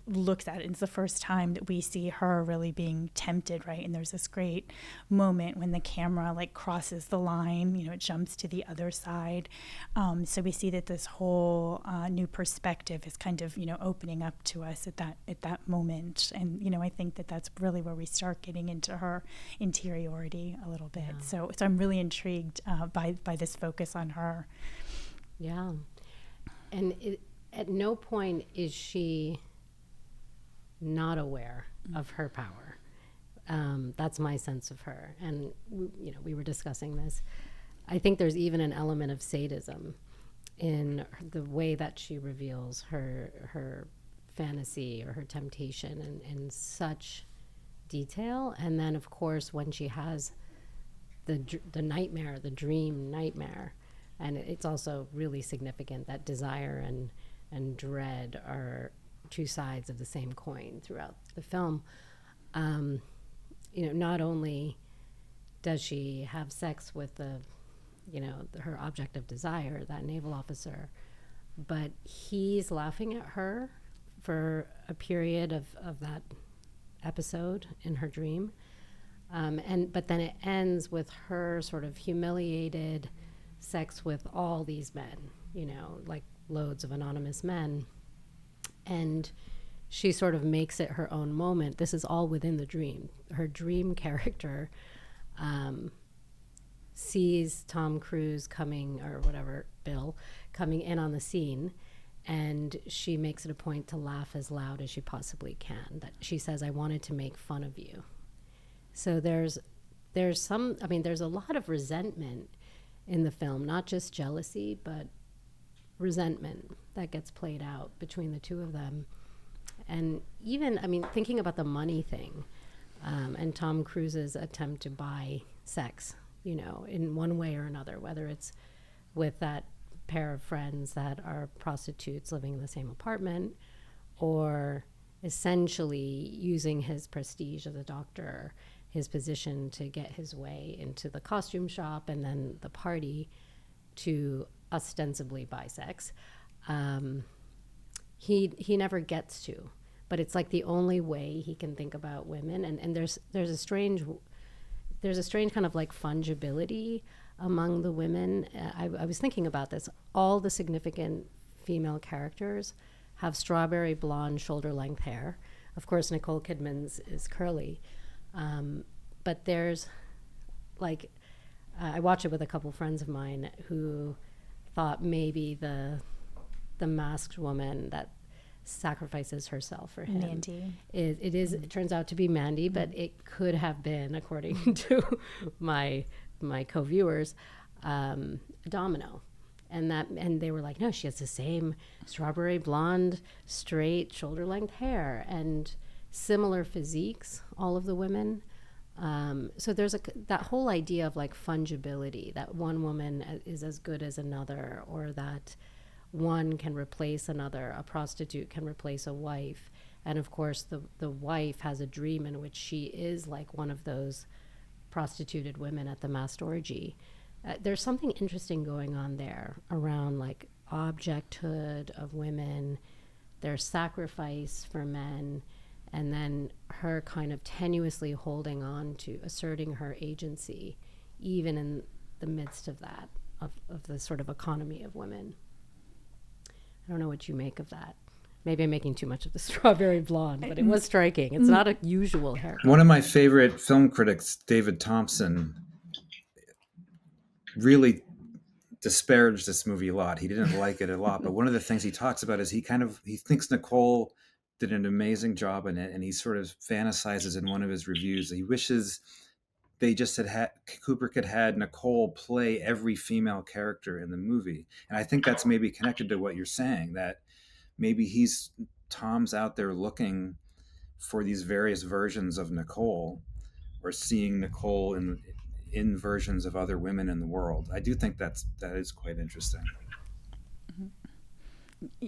looks at it. It's the first time that we see her really being tempted, right? And there's this great moment when the camera like crosses the line, you know, it jumps to the other side. So we see that this whole new perspective is kind of, you know, opening up to us at that moment. And, you know, I think that that's really where we start getting into her interiority a little bit. Yeah. So I'm really intrigued by this focus on her. Yeah. And at no point is she not aware of her power. That's my sense of her. And, you know, we were discussing this. I think there's even an element of sadism in the way that she reveals her fantasy or her temptation in such detail. And then, of course, when she has the nightmare, the dream nightmare, and it's also really significant that desire and dread are two sides of the same coin throughout the film. You know, not only does she have sex with her object of desire, that naval officer, but he's laughing at her for a period of that episode in her dream. But then it ends with her sort of humiliated sex with all these men, you know, like loads of anonymous men. And she sort of makes it her own moment. This is all within the dream. Her dream character sees Tom Cruise Bill coming in on the scene, and she makes it a point to laugh as loud as she possibly can. That she says, "I wanted to make fun of you." So there's a lot of resentment in the film, not just jealousy, but resentment that gets played out between the two of them. And even, I mean, thinking about the money thing, and Tom Cruise's attempt to buy sex, you know, in one way or another, whether it's with that pair of friends that are prostitutes living in the same apartment, or essentially using his prestige as a doctor, his position to get his way into the costume shop and then the party to ostensibly buy sex. He never gets to, but it's like the only way he can think about women. And there's a strange kind of like fungibility among the women. I was thinking about this. All the significant female characters have strawberry blonde shoulder length hair. Of course, Nicole Kidman's is curly. But there's like, I watched it with a couple friends of mine who thought maybe the masked woman that sacrifices herself for him. Mandy. It turns out to be Mandy, but it could have been, according to my co-viewers, Domino. And they were like, no, she has the same strawberry blonde, straight, shoulder length hair and similar physiques, all of the women. So there's that whole idea of like fungibility, that one woman is as good as another, or that one can replace another. A prostitute can replace a wife. And of course, the wife has a dream in which she is like one of those prostituted women at the masked orgy. There's something interesting going on there around like objecthood of women, their sacrifice for men, and then her kind of tenuously holding on to asserting her agency, even in the midst of that, of the sort of economy of women. I don't know what you make of that. Maybe I'm making too much of the strawberry blonde, but it was striking. It's not a usual haircut. One of my favorite film critics, David Thompson, really disparaged this movie a lot. He didn't like it a lot, but one of the things he talks about is he thinks Nicole did an amazing job in it, and he sort of fantasizes in one of his reviews. He wishes they just Kubrick had Nicole play every female character in the movie. And I think that's maybe connected to what you're saying, that maybe Tom's out there looking for these various versions of Nicole, or seeing Nicole in versions of other women in the world. I do think that is quite interesting.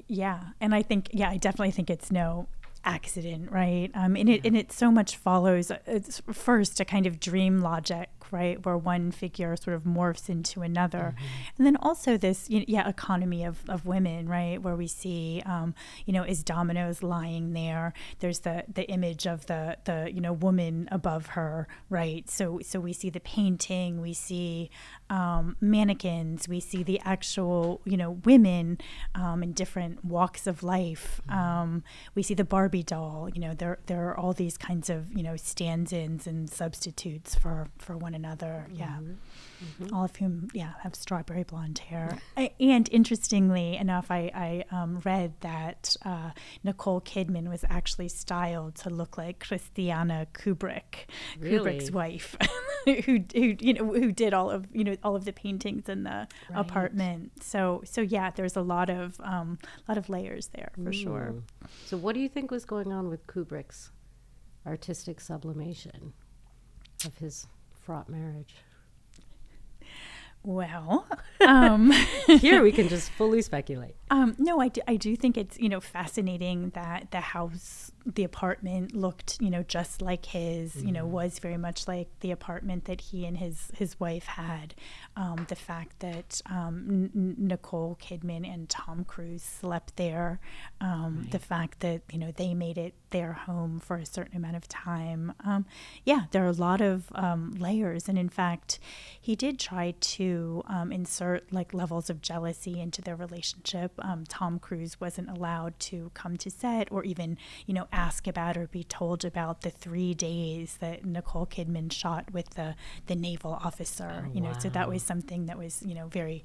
Yeah, and I definitely think it's no accident, right? And it so much follows. It's first a kind of dream logic, right, where one figure sort of morphs into another, and then also this economy of women, right, where we see as Domino's lying there, there's the image of the woman above her, right? So we see the painting, we see mannequins, we see the actual women in different walks of life. We see the Barbie doll. There are all these kinds of stand-ins and substitutes for one another. All of whom have strawberry blonde hair. And interestingly enough, I read that Nicole Kidman was actually styled to look like Christiana Kubrick, Kubrick's wife, who did all of the paintings in the apartment. So there's a lot of layers there for sure. So what do you think was going on with Kubrick's artistic sublimation of his fraught marriage? Well, here we can just fully speculate. No, I do think it's fascinating that the apartment looked just like his, was very much like the apartment that he and his wife had. The fact that Nicole Kidman and Tom Cruise slept there, the fact that they made it their home for a certain amount of time. There are a lot of layers, and in fact, he did try to insert like levels of jealousy into their relationship. Tom Cruise wasn't allowed to come to set or even ask about or be told about the 3 days that Nicole Kidman shot with the naval officer. So that was something that was very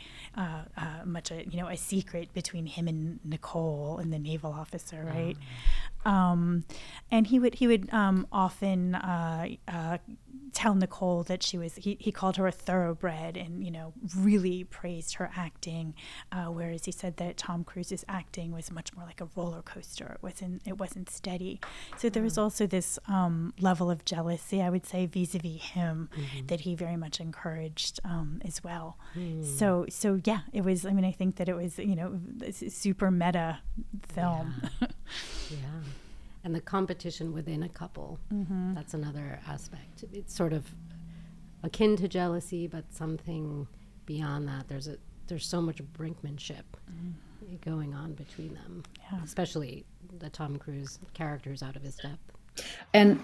much a secret between him and Nicole and the naval officer, right? And he would often tell Nicole that he called her a thoroughbred and, really praised her acting, whereas he said that Tom Cruise's acting was much more like a roller coaster. It wasn't steady. So there was also this level of jealousy, I would say, vis-a-vis him, that he very much encouraged as well. So yeah, it was, I think that it was, a super meta film. Yeah. And the competition within a couple, that's another aspect. It's sort of akin to jealousy, but something beyond that. There's so much brinkmanship going on between them, especially the Tom Cruise character's out of his depth. And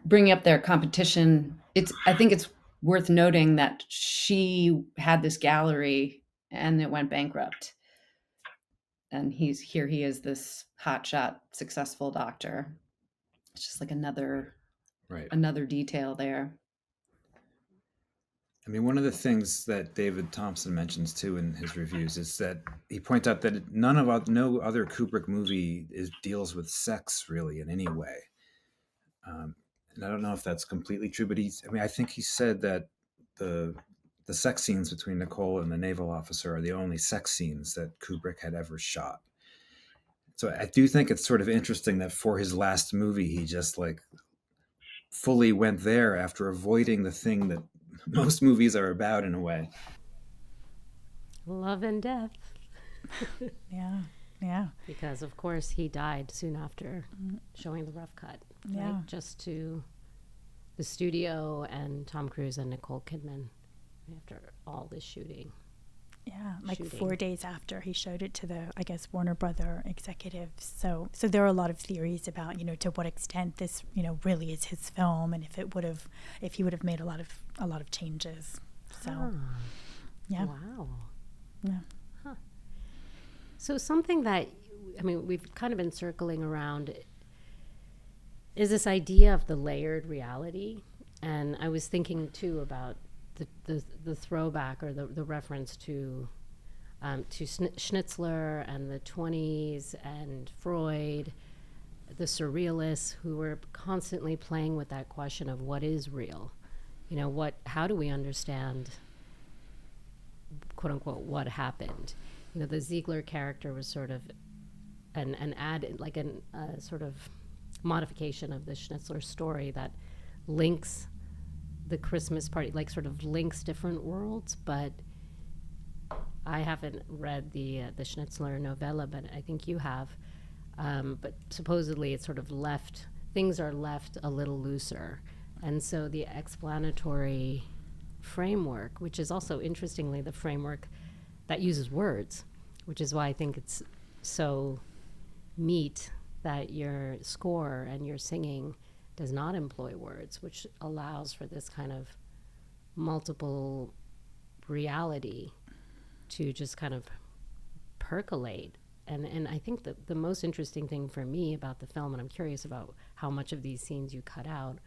bringing up their competition, I think it's worth noting that she had this gallery and it went bankrupt. And he is this hotshot, successful doctor. It's just like another detail there. One of the things that David Thompson mentions too in his reviews is that he points out that no other Kubrick movie deals with sex really in any way. And I don't know if that's completely true, but I think he said that the sex scenes between Nicole and the naval officer are the only sex scenes that Kubrick had ever shot. So I do think it's sort of interesting that for his last movie, he just fully went there after avoiding the thing that most movies are about in a way. Love and death. Yeah. Because of course he died soon after showing the rough cut. Yeah. Right? Just to the studio and Tom Cruise and Nicole Kidman after all this shooting. Yeah, 4 days after he showed it to the, I guess, Warner Brother executives. So there are a lot of theories about, to what extent this, really is his film, and if he would have made a lot of changes. So, yeah. Wow. Yeah. Huh. So something that, we've kind of been circling around is this idea of the layered reality, and I was thinking too about the throwback or the reference to Schnitzler and the 20s and Freud, the surrealists who were constantly playing with that question of what is real, how do we understand, quote unquote, what happened? The Ziegler character was sort of an add, like a sort of modification of the Schnitzler story that links the Christmas party, sort of links different worlds. But I haven't read the Schnitzler novella, but I think you have. But supposedly it's sort of things are left a little looser. And so the explanatory framework, which is also interestingly the framework that uses words, which is why I think it's so neat that your score and your singing does not employ words, which allows for this kind of multiple reality to just kind of percolate. And I think that the most interesting thing for me about the film, and I'm curious about how much of these scenes you cut out,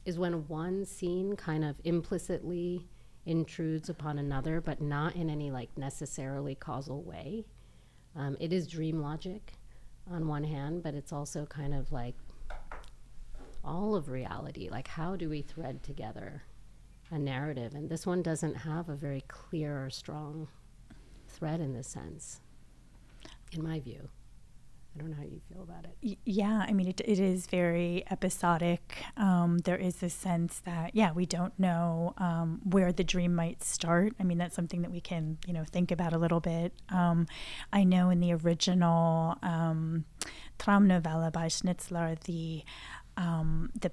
is when one scene kind of implicitly intrudes upon another, but not in any necessarily causal way. It is dream logic on one hand, but it's also kind of all of reality. How do we thread together a narrative? And this one doesn't have a very clear or strong thread in this sense, in my view. I don't know how you feel about it. Yeah, it is very episodic. There is this sense that, we don't know where the dream might start. That's something that we can, think about a little bit. I know in the original Traumnovelle by Schnitzler, the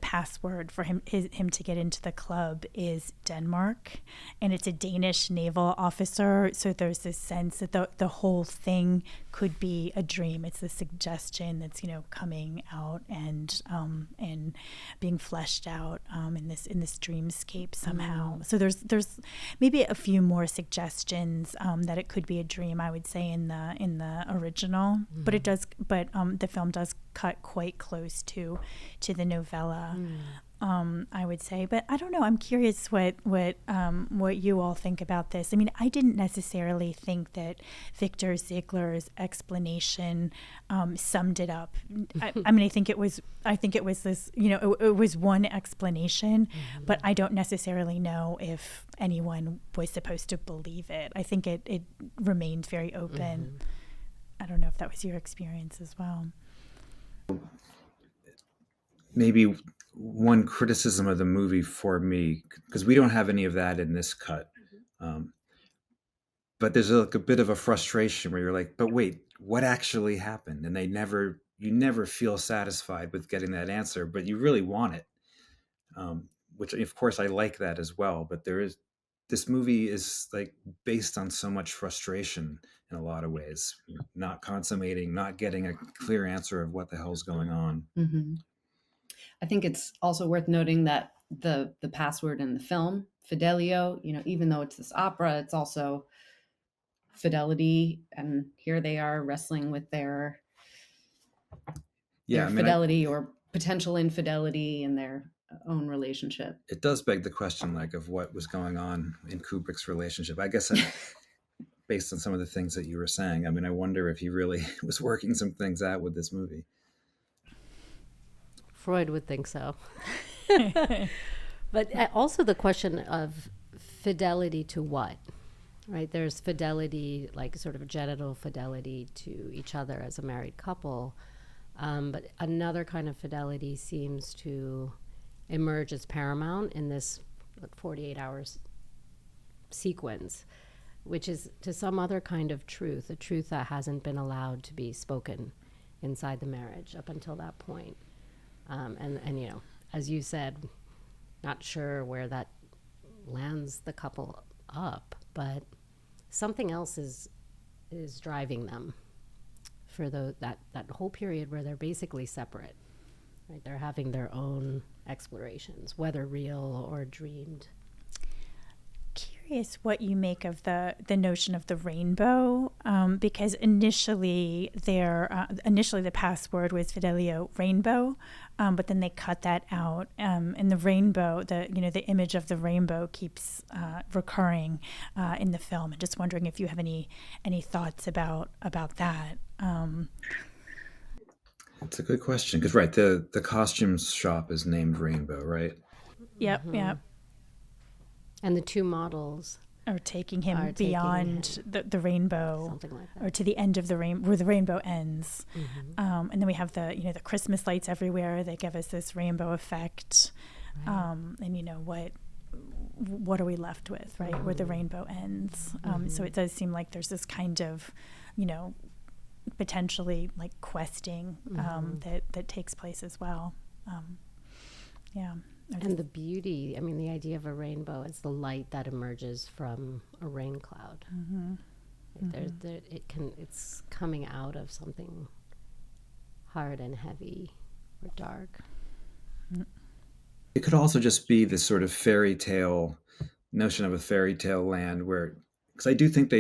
password for him to get into the club is Denmark, and it's a Danish naval officer. So there's this sense that the whole thing could be a dream. It's the suggestion that's coming out and being fleshed out in this dreamscape somehow. So there's maybe a few more suggestions that it could be a dream, I would say, in the original, but the film does cut quite close to the novella. I would say. But I don't know. I'm curious what you all think about this. I mean, I didn't necessarily think that Victor Ziegler's explanation summed it up. I mean, I think it was this. It was one explanation, but I don't necessarily know if anyone was supposed to believe it. I think it remained very open. I don't know if that was your experience as well. Maybe one criticism of the movie for me, because we don't have any of that in this cut, but there's like a bit of a frustration where you're like, but wait, what actually happened? And you never feel satisfied with getting that answer, but you really want it, which of course I like that as well. But this movie is like based on so much frustration in a lot of ways, not consummating, not getting a clear answer of what the hell's going on. I think it's also worth noting that the password in the film, Fidelio, even though it's this opera, it's also fidelity. And here they are wrestling with their fidelity or potential infidelity in their own relationship. It does beg the question, like, of what was going on in Kubrick's relationship. I guess based on some of the things that you were saying, I mean, I wonder if he really was working some things out with this movie. Freud would think so. But also the question of fidelity to what, right? There's fidelity, like sort of genital fidelity to each other as a married couple. But another kind of fidelity seems to emerge as paramount in this 48 hours sequence, which is to some other kind of truth, a truth that hasn't been allowed to be spoken inside the marriage up until that point. And as you said, not sure where that lands the couple up, but something else is driving them for that whole period where they're basically separate, right? They're having their own explorations, whether real or dreamed. Curious what you make of the notion of the rainbow, because initially the password was Fidelio rainbow, but then they cut that out, and the rainbow, the image of the rainbow keeps recurring in the film. And just wondering if you have any thoughts about that. It's a good question, because right, the costumes shop is named Rainbow, right? Yep. And the two models are taking him beyond the rainbow, something like that, or to the end of the rainbow, where the rainbow ends. And then we have the Christmas lights everywhere. They give us this rainbow effect. Right. And what are we left with, right? Where the rainbow ends. So it does seem like there's this kind of, potentially like questing that takes place as well. Yeah. And the beauty, I mean, the idea of a rainbow is the light that emerges from a rain cloud. It's coming out of something hard and heavy or dark. It could also just be this sort of fairy tale notion of a fairy tale land where, because I do think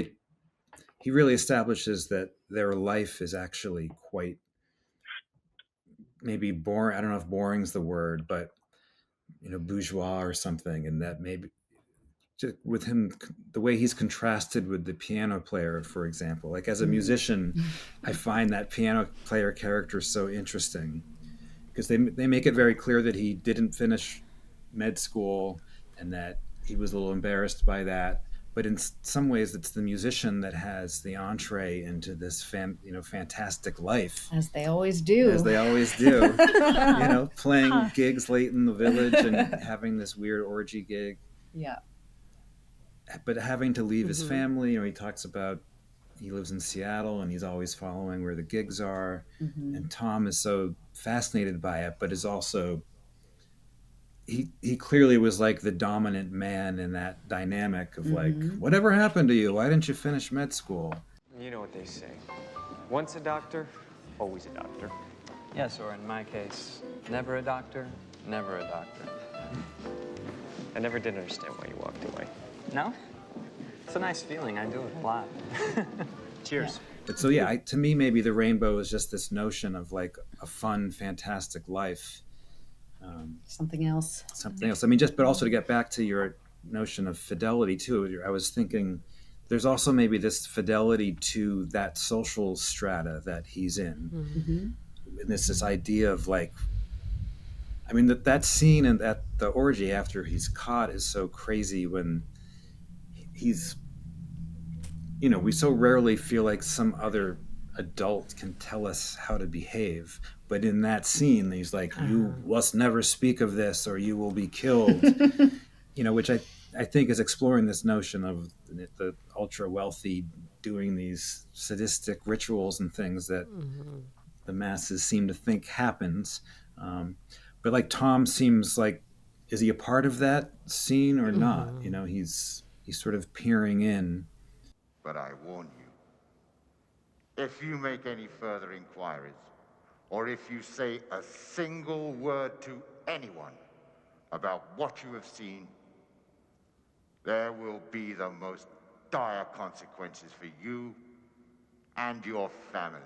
he really establishes that their life is actually quite maybe boring. I don't know if boring's the word, but bourgeois or something, and that maybe just with him, the way he's contrasted with the piano player, for example, like as a musician, I find that piano player character so interesting because they make it very clear that he didn't finish med school and that he was a little embarrassed by that. But in some ways, it's the musician that has the entree into this fantastic life. As they always do. Playing gigs late in the village and having this weird orgy gig. Yeah. But having to leave his family, he talks about he lives in Seattle and he's always following where the gigs are. And Tom is so fascinated by it, but is also... He clearly was like the dominant man in that dynamic of like, whatever happened to you? Why didn't you finish med school? You know what they say. Once a doctor, always a doctor. Yes, or in my case, never a doctor, never a doctor. I never did understand why you walked away. No? It's a nice feeling. I do it a lot. Cheers. But so to me, maybe the rainbow is just this notion of like a fun, fantastic life. Something else. Something else. I mean, but also to get back to your notion of fidelity too, I was thinking there's also maybe this fidelity to that social strata that he's in. Mm-hmm. And this idea of like, I mean, that scene and at the orgy after he's caught is so crazy when he's, we so rarely feel like some other adult can tell us how to behave. But in that scene, he's like, you must never speak of this or you will be killed, which I think is exploring this notion of the ultra wealthy doing these sadistic rituals and things that the masses seem to think happens. But like Tom seems like, is he a part of that scene or not? He's sort of peering in. But I warn you, if you make any further inquiries, or if you say a single word to anyone about what you have seen, there will be the most dire consequences for you and your family.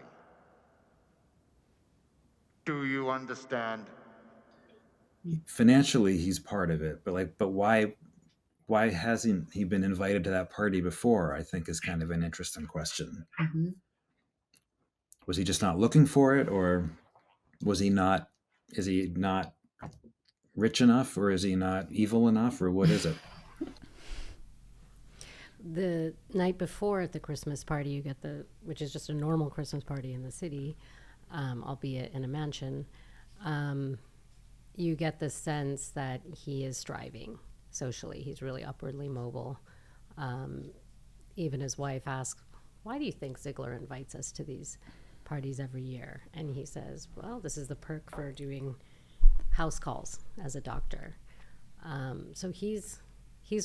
Do you understand? Financially, he's part of it, but why hasn't he been invited to that party before? I think is kind of an interesting question. Mm-hmm. Was he just not looking for it, or was he not? Is he not rich enough, or is he not evil enough, or what is it? The night before at the Christmas party, you get which is just a normal Christmas party in the city, albeit in a mansion. You get the sense that he is striving socially. He's really upwardly mobile. Even his wife asks, why do you think Ziegler invites us to these parties every year? And he says, well, this is the perk for doing house calls as a doctor. So he's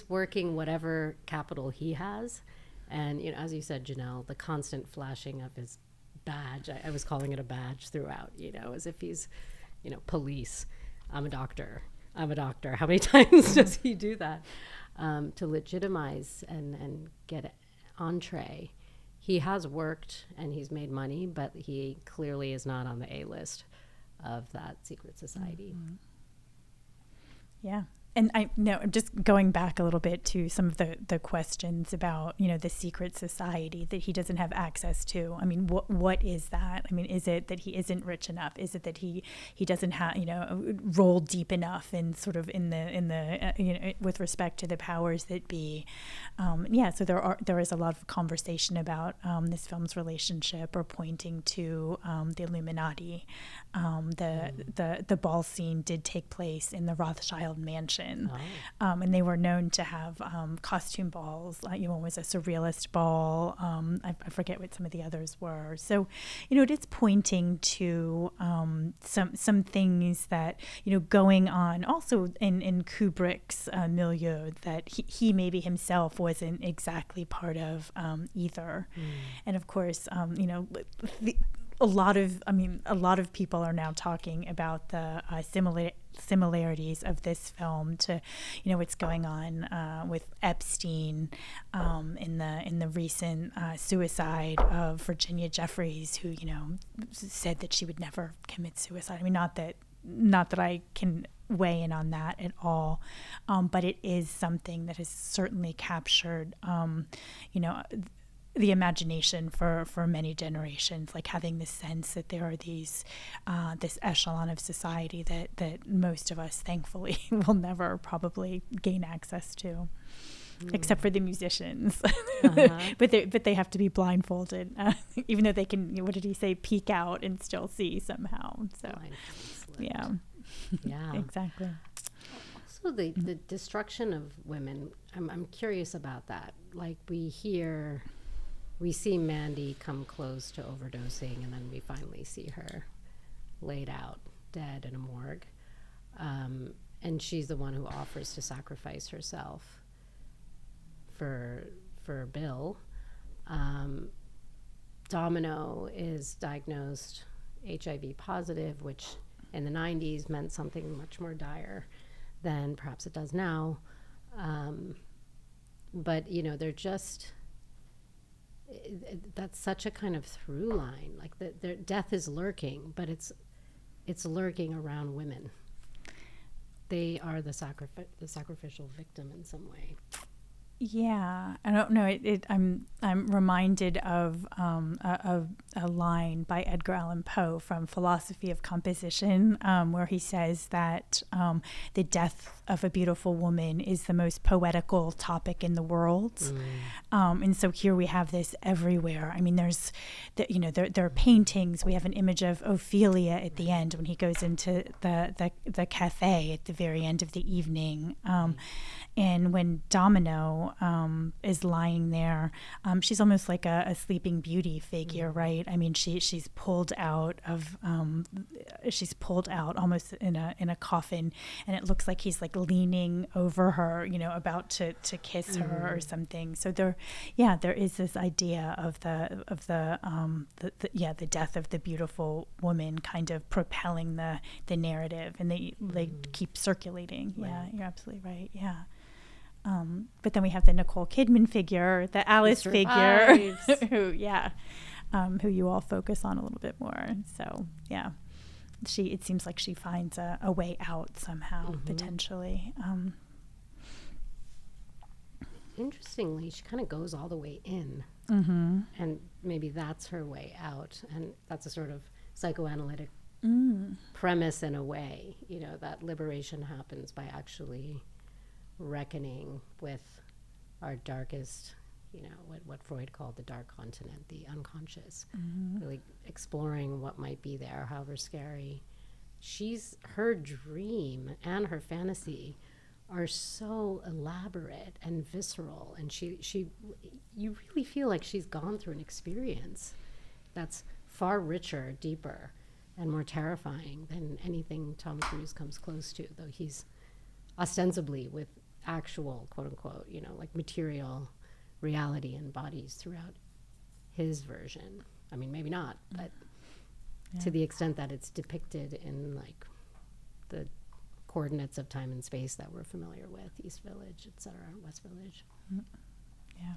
working whatever capital he has. And, as you said, Jenelle, the constant flashing of his badge, I was calling it a badge throughout, as if he's, police. I'm a doctor. How many times does he do that to legitimize and get entree? He has worked and he's made money, but he clearly is not on the A list of that secret society. Mm-hmm. Yeah. And I'm just going back a little bit to some of the questions about, the secret society that he doesn't have access to. I mean, what is that? I mean, is it that he isn't rich enough? Is it that he doesn't have, roll deep enough and sort of in the with respect to the powers that be? So there is a lot of conversation about this film's relationship or pointing to the Illuminati. The ball scene did take place in the Rothschild mansion. And they were known to have costume balls. One was a surrealist ball. I forget what some of the others were. So, it is pointing to some things that, going on also in Kubrick's milieu that he maybe himself wasn't exactly part of either. And of course, a lot of people are now talking about the similarities of this film to, what's going on with Epstein in the recent suicide of Virginia Jeffries, who said that she would never commit suicide. I mean, not that I can weigh in on that at all, but it is something that has certainly captured, the imagination for many generations, like having the sense that there are these this echelon of society that most of us thankfully will never probably gain access to, except for the musicians. but they have to be blindfolded, even though they can, what did he say, peek out and still see somehow. So yeah exactly. Also the destruction of women, I'm curious about that. Like we see Mandy come close to overdosing, and then we finally see her laid out dead in a morgue. And she's the one who offers to sacrifice herself for Bill. Domino is diagnosed HIV positive, which in the 90s meant something much more dire than perhaps it does now. But, they're just... that's such a kind of through line. Like death is lurking, but it's lurking around women. they are the sacrificial victim in some way. Yeah, I don't know. I'm reminded of a line by Edgar Allan Poe from Philosophy of Composition, where he says that the death of a beautiful woman is the most poetical topic in the world. And so here we have this everywhere. I mean, there's, there are paintings. We have an image of Ophelia at the end when he goes into the cafe at the very end of the evening. And when Domino is lying there, she's almost like a Sleeping Beauty figure, right? I mean, she's pulled out almost in a coffin, and it looks like he's like leaning over her, about to kiss her or something. So there is this idea of the death of the beautiful woman kind of propelling the narrative, and they keep circulating. Right. Yeah, you're absolutely right. Yeah. But then we have the Nicole Kidman figure, the Alice figure, who you all focus on a little bit more. So yeah, it seems like she finds a way out somehow, potentially. Interestingly, she kind of goes all the way in, and maybe that's her way out, and that's a sort of psychoanalytic premise in a way. That liberation happens by actually reckoning with our darkest, what Freud called the dark continent, the unconscious, really exploring what might be there, however scary. Her dream and her fantasy are so elaborate and visceral, and you really feel like she's gone through an experience that's far richer, deeper, and more terrifying than anything Tom Cruise comes close to, though he's ostensibly with actual, quote unquote, like material reality and bodies throughout his version. I mean, maybe not, but to the extent that it's depicted in like the coordinates of time and space that we're familiar with, East Village, etc., West Village. Yeah.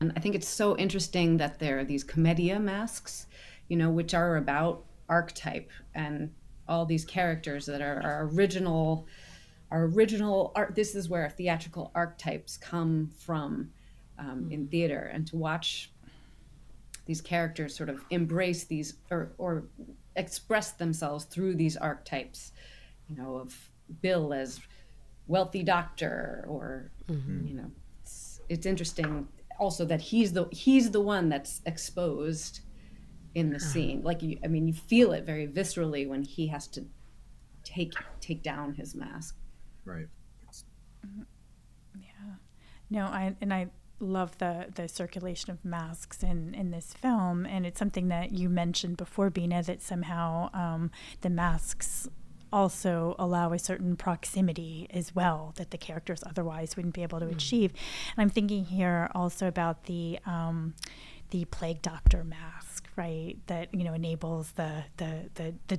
And I think it's so interesting that there are these commedia masks, which are about archetype and all these characters that are our original art. This is where theatrical archetypes come from in theater, and to watch these characters sort of embrace these or express themselves through these archetypes, of Bill as wealthy doctor, or it's interesting also that he's the one that's exposed in the scene. Like you feel it very viscerally when he has to take down his mask. Right. Yeah. No, I love the circulation of masks in this film, and it's something that you mentioned before, Bina, that somehow the masks also allow a certain proximity as well that the characters otherwise wouldn't be able to achieve. And I'm thinking here also about the plague doctor mask, right? That enables the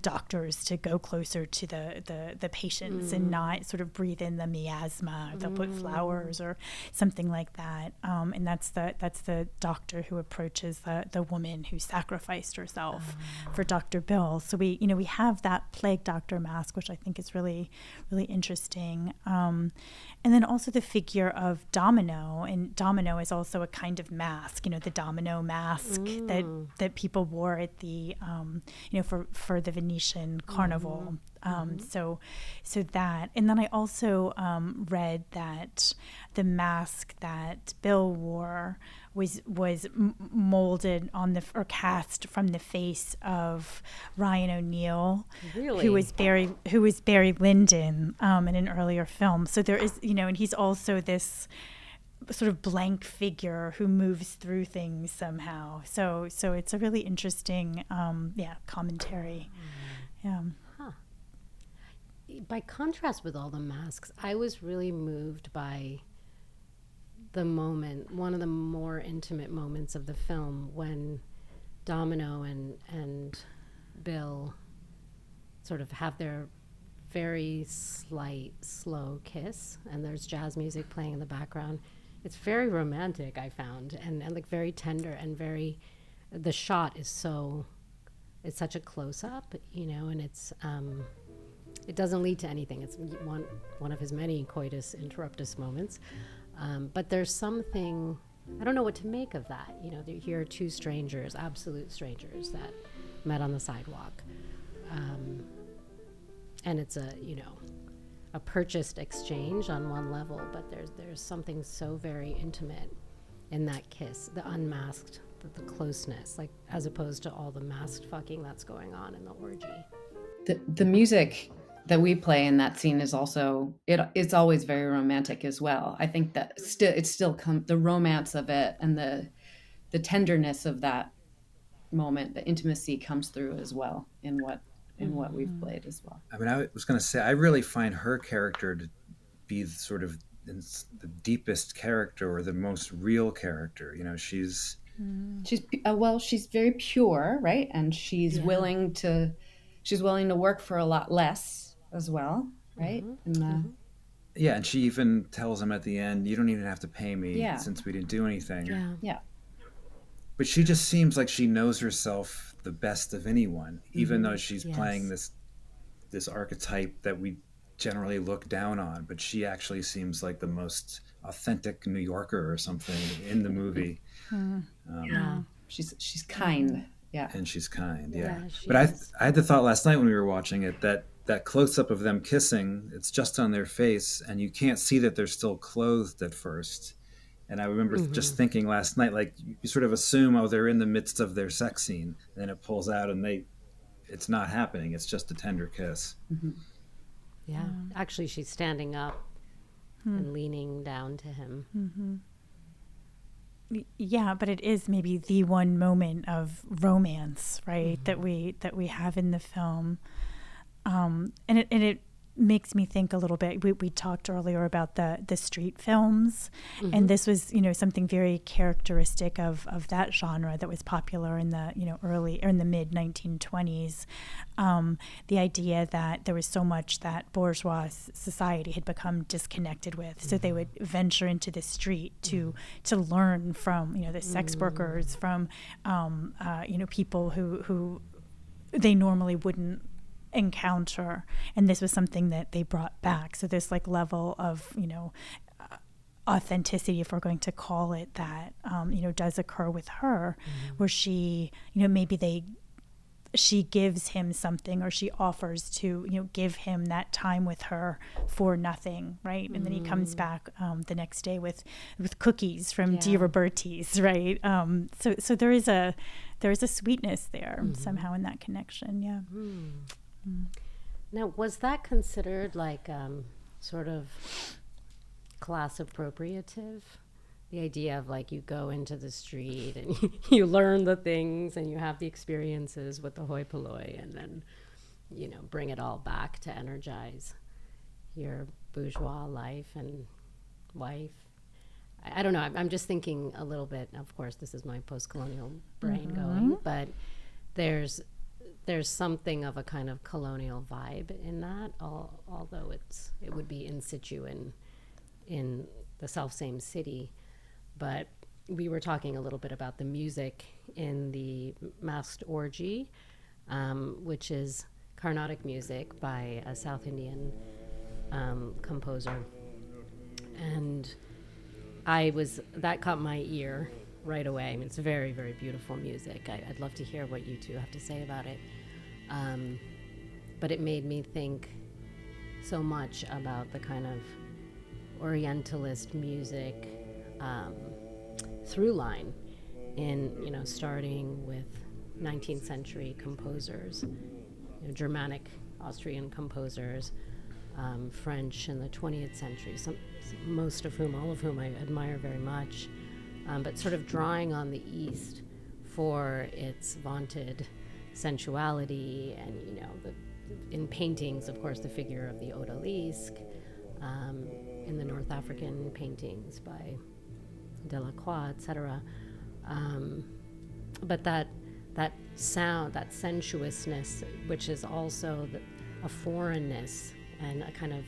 doctors to go closer to the patients and not sort of breathe in the miasma. They'll put flowers or something like that, and that's the doctor who approaches the woman who sacrificed herself for Dr. Bill. So we have that plague doctor mask, which I think is really, really interesting. And then also the figure of Domino, and Domino is also a kind of mask, the domino mask that people wore at the for the Venetian carnival. So that, and then I also read that the mask that Bill wore was molded or cast from the face of Ryan O'Neal, really? who was Barry Lyndon in an earlier film. So there is, and he's also this sort of blank figure who moves through things somehow. So it's a really interesting commentary. Yeah. By contrast with all the masks, I was really moved by one of the more intimate moments of the film, when Domino and Bill sort of have their very slight, slow kiss, and there's jazz music playing in the background. It's very romantic, I found, and like very tender, and the shot is it's such a close-up, and it's it doesn't lead to anything. It's one of his many coitus interruptus moments. But there's something, I don't know what to make of that. You know, here are two strangers, absolute strangers, that met on the sidewalk. And it's a purchased exchange on one level, but there's something so very intimate in that kiss, the unmasked, the closeness, like as opposed to all the masked fucking that's going on in the orgy. The music that we play in that scene is also it's always very romantic as well. I think that the romance of it and the tenderness of that moment, the intimacy comes through as well in what we've played as well. I mean, I was going to say, I really find her character to be sort of the deepest character or the most real character. You know, she's very pure, right? And she's willing to work for a lot less as well, right? Yeah, and she even tells him at the end, "You don't even have to pay me since we didn't do anything." Yeah. But she just seems like she knows herself the best of anyone, even though she's playing this archetype that we generally look down on. But she actually seems like the most authentic New Yorker or something in the movie. She's kind. Yeah. And she's kind. Yeah. But I had the thought last night when we were watching it that close up of them kissing, it's just on their face, and you can't see that they're still clothed at first. And I remember just thinking last night, like, you sort of assume, oh, they're in the midst of their sex scene. And then it pulls out and it's not happening. It's just a tender kiss. Mm-hmm. Yeah. Actually, she's standing up and leaning down to him. Mm-hmm. Yeah, but it is maybe the one moment of romance, right, that we have in the film. And it makes me think a little bit. We talked earlier about the street films, and this was something very characteristic of that genre that was popular in the early or in the mid 1920s. The idea that there was so much that bourgeois society had become disconnected with, so they would venture into the street to learn from the sex workers, from people who they normally wouldn't encounter, and this was something that they brought back. So this level of authenticity, if we're going to call it that, does occur with her, where she she gives him something, or she offers to give him that time with her for nothing, right? And then he comes back the next day with cookies from Di Roberti's, right? So there is a sweetness there somehow in that connection. Now, was that considered sort of class appropriative? The idea of you go into the street and you learn the things and you have the experiences with the hoi polloi, and then bring it all back to energize your bourgeois life and wife. I don't know. I'm just thinking a little bit. Of course, this is my post-colonial brain going, but there's something of a kind of colonial vibe in that, although it would be in situ in the self-same city. But we were talking a little bit about the music in the Masked Orgy, which is Carnatic music by a South Indian composer. And that caught my ear right away. I mean, it's very, very beautiful music. I'd love to hear what you two have to say about it. But it made me think so much about the kind of Orientalist music through line in, starting with 19th century composers, Germanic, Austrian composers, French in the 20th century, all of whom I admire very much, but sort of drawing on the East for its vaunted sensuality and, in paintings, of course, the figure of the odalisque, in the North African paintings by Delacroix, etc. But that sound, that sensuousness, which is also a foreignness, and a kind of,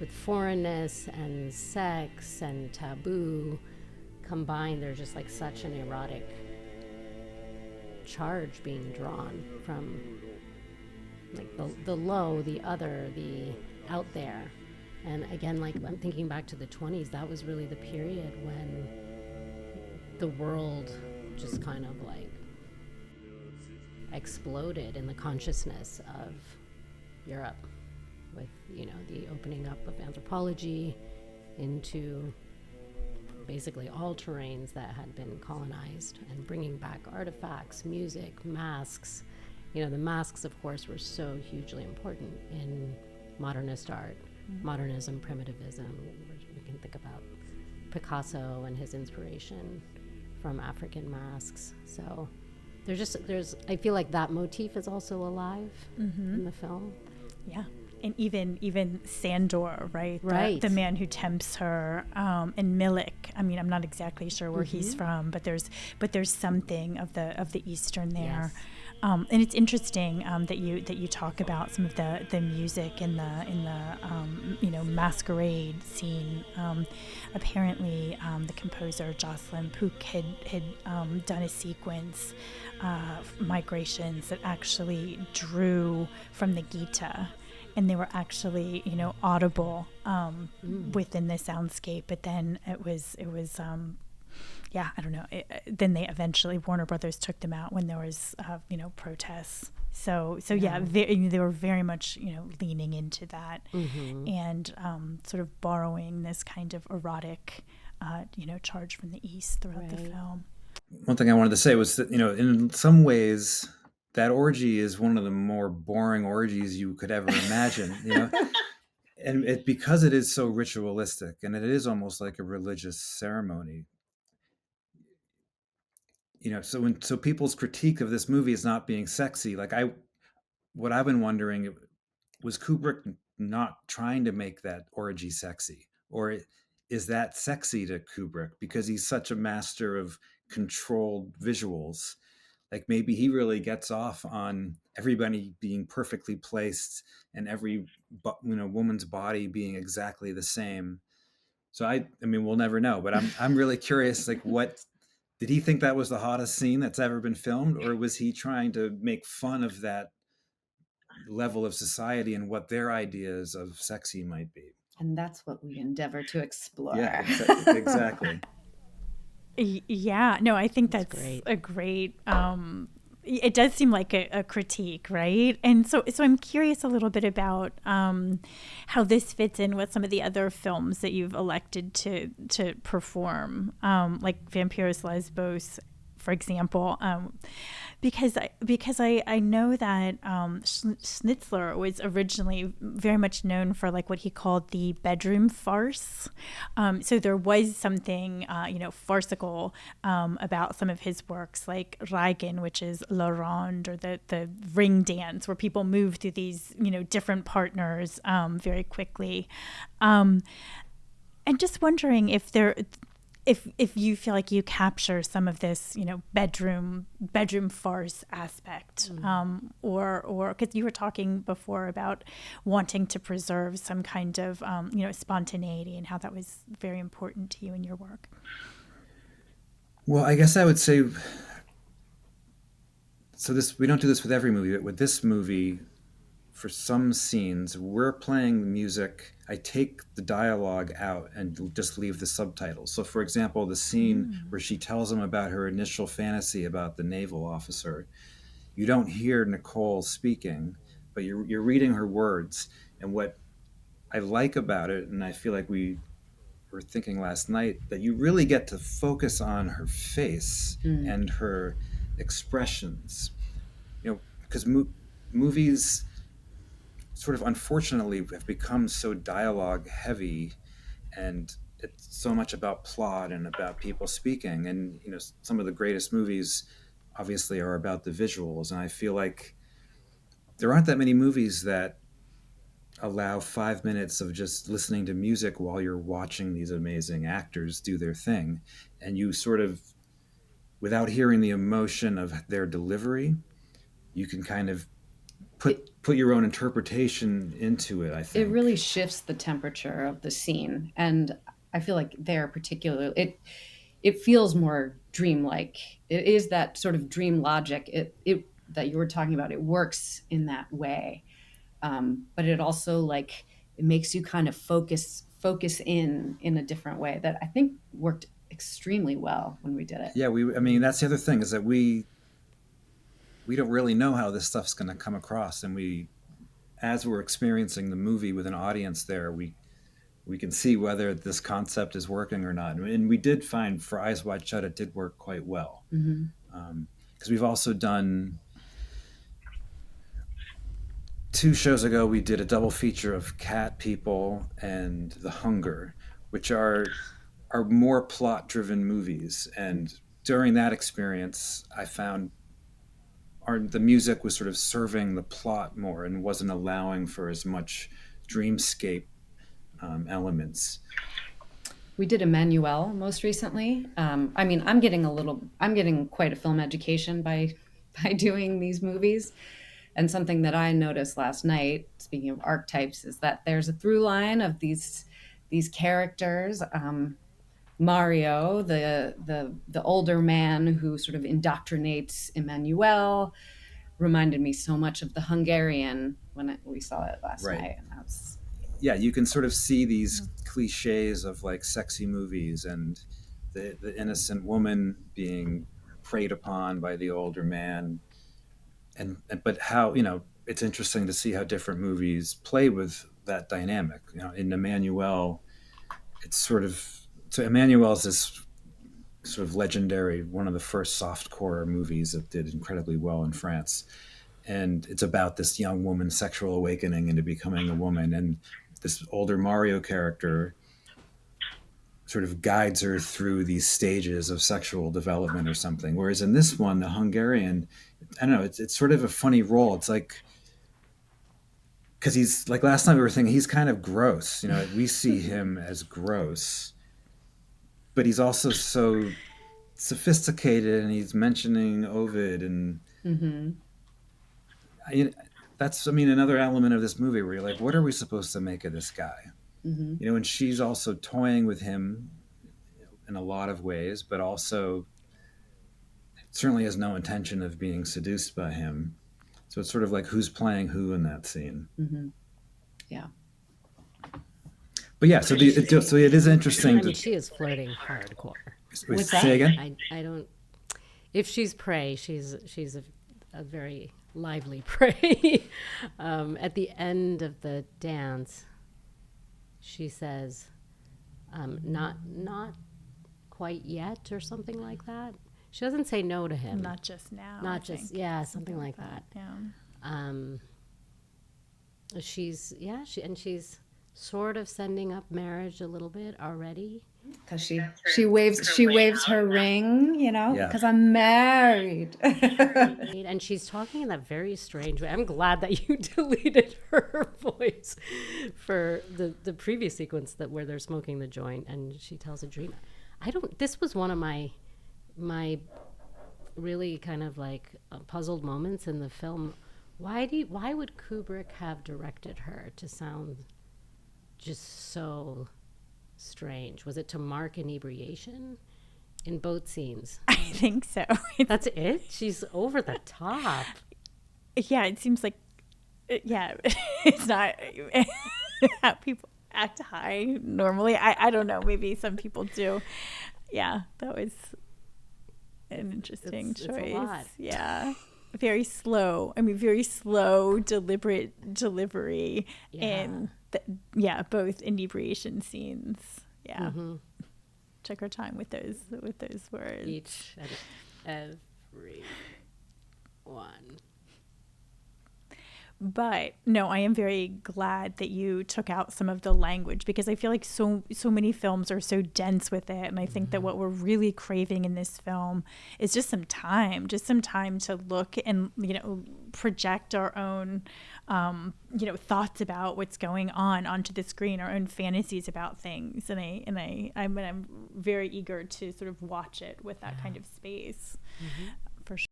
with foreignness and sex and taboo combined, there's just such an erotic charge being drawn from like the low, the other, the out there. And again, like I'm thinking back to the 20s, that was really the period when the world just kind of like exploded in the consciousness of Europe with, you know, the opening up of anthropology into basically all terrains that had been colonized and bringing back artifacts, music, masks. You know, the masks, of course, were so hugely important in modernist art, modernism, primitivism. We can think about Picasso and his inspiration from African masks. So I feel like that motif is also alive in the film. Yeah. And even Sandor, right? Right. The man who tempts her, and Milik. I mean, I'm not exactly sure where he's from, but there's something of the Eastern there. Yes. And it's interesting that you talk about some of the music in the masquerade scene. Apparently, the composer Jocelyn Pook had done a sequence, migrations that actually drew from the Gita. And they were actually, audible within the soundscape. But then it was I don't know. Then they eventually, Warner Brothers took them out when there was, protests. So they were very much, leaning into that and sort of borrowing this kind of erotic, charge from the East throughout the film. One thing I wanted to say was that, in some ways, that orgy is one of the more boring orgies you could ever imagine, and because it is so ritualistic and it is almost like a religious ceremony. So people's critique of this movie is not being sexy. What I've been wondering, was Kubrick not trying to make that orgy sexy, or is that sexy to Kubrick because he's such a master of controlled visuals? Like maybe he really gets off on everybody being perfectly placed and every woman's body being exactly the same. So I mean, we'll never know. But I'm really curious. Like, what did he think that was the hottest scene that's ever been filmed, or was he trying to make fun of that level of society and what their ideas of sexy might be? And that's what we endeavor to explore. Yeah, exactly. Yeah, no, I think that's great. a great. It does seem like a critique, right? And so I'm curious a little bit about how this fits in with some of the other films that you've elected to perform, like Vampiros Lesbos, for example, because I know that Schnitzler was originally very much known for like what he called the bedroom farce. So there was something farcical about some of his works, like Reigen, which is La Ronde, or the ring dance, where people move through these different partners very quickly. And just wondering if you feel like you capture some of this, bedroom farce aspect, or because you were talking before about wanting to preserve some kind of, spontaneity, and how that was very important to you in your work. Well, I guess I would say, we don't do this with every movie, but with this movie, for some scenes, we're playing the music. I take the dialogue out and just leave the subtitles. So, for example, the scene where she tells him about her initial fantasy about the naval officer, you don't hear Nicole speaking, but you're reading her words. And what I like about it, and I feel like we were thinking last night, that you really get to focus on her face and her expressions. Because movies sort of unfortunately have become so dialogue heavy, and it's so much about plot and about people speaking. And some of the greatest movies obviously are about the visuals, and I feel like there aren't that many movies that allow 5 minutes of just listening to music while you're watching these amazing actors do their thing, and you sort of, without hearing the emotion of their delivery, you can kind of put your own interpretation into it. I think it really shifts the temperature of the scene, and I feel like there particularly it feels more dreamlike. It is that sort of dream logic. that you were talking about, it works in that way. But it also like it makes you kind of focus in a different way that I think worked extremely well when we did it. Yeah, I mean, that's the other thing, is that we don't really know how this stuff's going to come across, and as we're experiencing the movie with an audience there, we can see whether this concept is working or not. And we did find for Eyes Wide Shut, it did work quite well. Because we've also done 2 shows ago, we did a double feature of Cat People and The Hunger, which are more plot-driven movies. And during that experience, I found the music was sort of serving the plot more and wasn't allowing for as much dreamscape elements. We did Emmanuel most recently. I mean, I'm getting quite a film education by doing these movies. And something that I noticed last night, speaking of archetypes, is that there's a through line of these characters. Mario, the older man who sort of indoctrinates Emmanuel, reminded me so much of the Hungarian when we saw it last night. And that was... Yeah, you can sort of see these cliches of like sexy movies and the innocent woman being preyed upon by the older man. But how, it's interesting to see how different movies play with that dynamic. In Emmanuel, Emmanuel's this sort of legendary, one of the first softcore movies that did incredibly well in France. And it's about this young woman's sexual awakening into becoming a woman. And this older Mario character sort of guides her through these stages of sexual development or something. Whereas in this one, the Hungarian, I don't know, it's sort of a funny role. It's like, because he's like, last night we were thinking he's kind of gross. We see him as gross, but he's also so sophisticated, and he's mentioning Ovid, and that's, another element of this movie where you're like, what are we supposed to make of this guy? And she's also toying with him in a lot of ways, but also certainly has no intention of being seduced by him. So it's sort of like who's playing who in that scene. Yeah. But yeah, so it is interesting. She is flirting hardcore. What's that? Say again? I don't. If she's prey, she's a very lively prey. At the end of the dance, she says, "Not quite yet," or something like that. She doesn't say no to him. Not just now. Not just, yeah, something like that. Yeah. She's sort of sending up marriage a little bit already. Because she waves her ring, because I'm married. And she's talking in that very strange way. I'm glad that you deleted her voice for the previous sequence where they're smoking the joint and she tells a dream. This was one of my really kind of like puzzled moments in the film. Why would Kubrick have directed her to sound just so strange? Was it to mark inebriation in both scenes? I think so. That's it? She's over the top. Yeah, it seems like, it's not how people act high normally. I don't know. Maybe some people do. Yeah, that was an interesting choice. It's a lot. Yeah. Very slow. Very slow, deliberate delivery in both inebriation scenes. Yeah. Took her time with those words. Each and every one. But no, I am very glad that you took out some of the language, because I feel like so many films are so dense with it. And I think that what we're really craving in this film is just some time to look and, project our own, thoughts about what's going on onto the screen, our own fantasies about things. And I'm very eager to sort of watch it with that kind of space. For sure.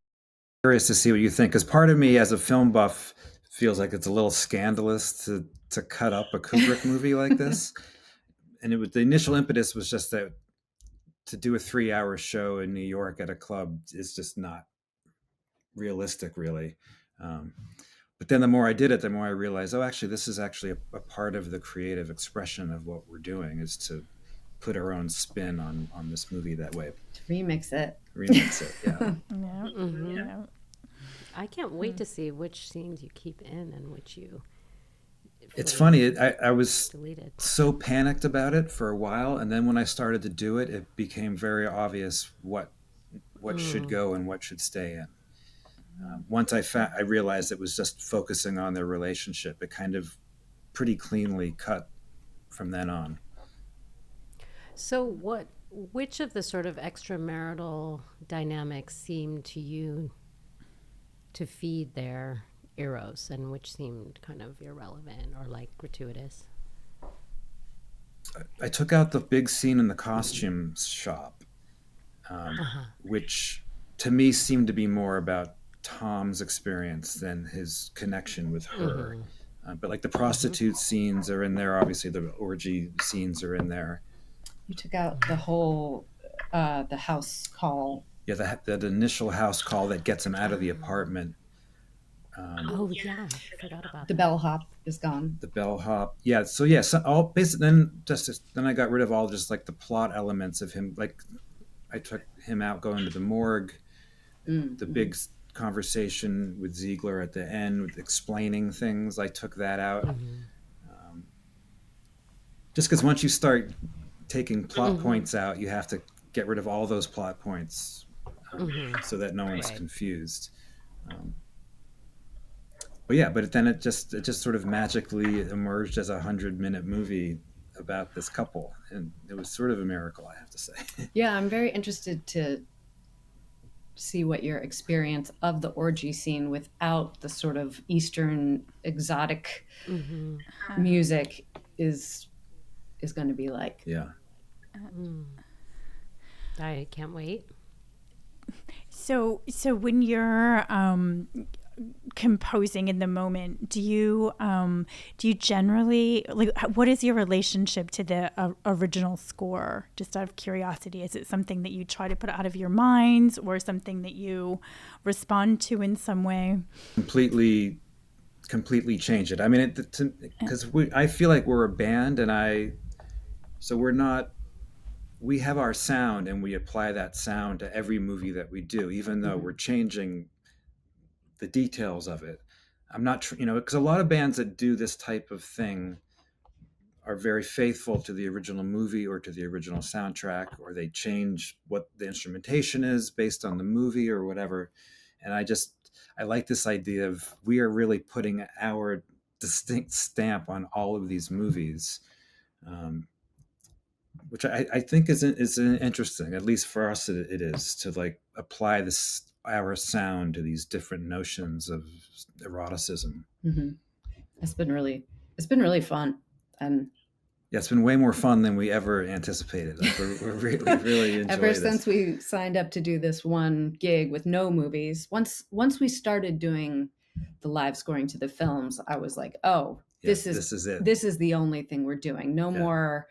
Curious to see what you think, because part of me as a film buff feels like it's a little scandalous to cut up a Kubrick movie like this. And the initial impetus was just that to do a 3-hour show in New York at a club is just not realistic, really. But then the more I did it, the more I realized, oh, actually, this is actually a part of the creative expression of what we're doing, is to put our own spin on this movie that way. Remix it. Remix it, yeah. Yeah. I can't wait to see which scenes you keep in and which you. It's funny. I was deleted. so panicked about it for a while, and then when I started to do it, it became very obvious what should go and what should stay in. Once I realized it was just focusing on their relationship, it kind of pretty cleanly cut from then on. So which of the sort of extramarital dynamics seemed to you to feed their eros, and which seemed kind of irrelevant or like gratuitous? I took out the big scene in the costume shop, which to me seemed to be more about Tom's experience than his connection with her. But like the prostitute scenes are in there, obviously the orgy scenes are in there. You took out the whole the house call. Yeah, that initial house call that gets him out of the apartment. Oh yeah, I forgot about The that. bellhop is gone. The bellhop, yeah. So all basically then I got rid of all just like the plot elements of him. Like I took him out going to the morgue, the big conversation with Ziegler at the end with explaining things. I took that out, just because once you start taking plot points out, you have to get rid of all those plot points so that no one's confused. But then it just sort of magically emerged as a 100-minute movie about this couple, and it was sort of a miracle, I have to say. Yeah, I'm very interested to see what your experience of the orgy scene without the sort of Eastern exotic music is going to be like. Yeah. I can't wait. So when you're composing in the moment, do you generally, like, what is your relationship to the original score? Just out of curiosity, is it something that you try to put out of your minds, or something that you respond to in some way? Completely change it. I mean, because I feel like we're a band, and we have our sound, and we apply that sound to every movie that we do, even though we're changing the details of it. I'm not, because a lot of bands that do this type of thing are very faithful to the original movie or to the original soundtrack, or they change what the instrumentation is based on the movie or whatever. And I like this idea of we are really putting our distinct stamp on all of these movies, which I think is interesting. At least for us, it is to like apply our sound to these different notions of eroticism. It's been really fun, and yeah, it's been way more fun than we ever anticipated. Like we're really enjoying ever this. since we signed up to do this one gig with no movies. Once we started doing the live scoring to the films, I was like, oh, this is it. This is the only thing we're doing. No more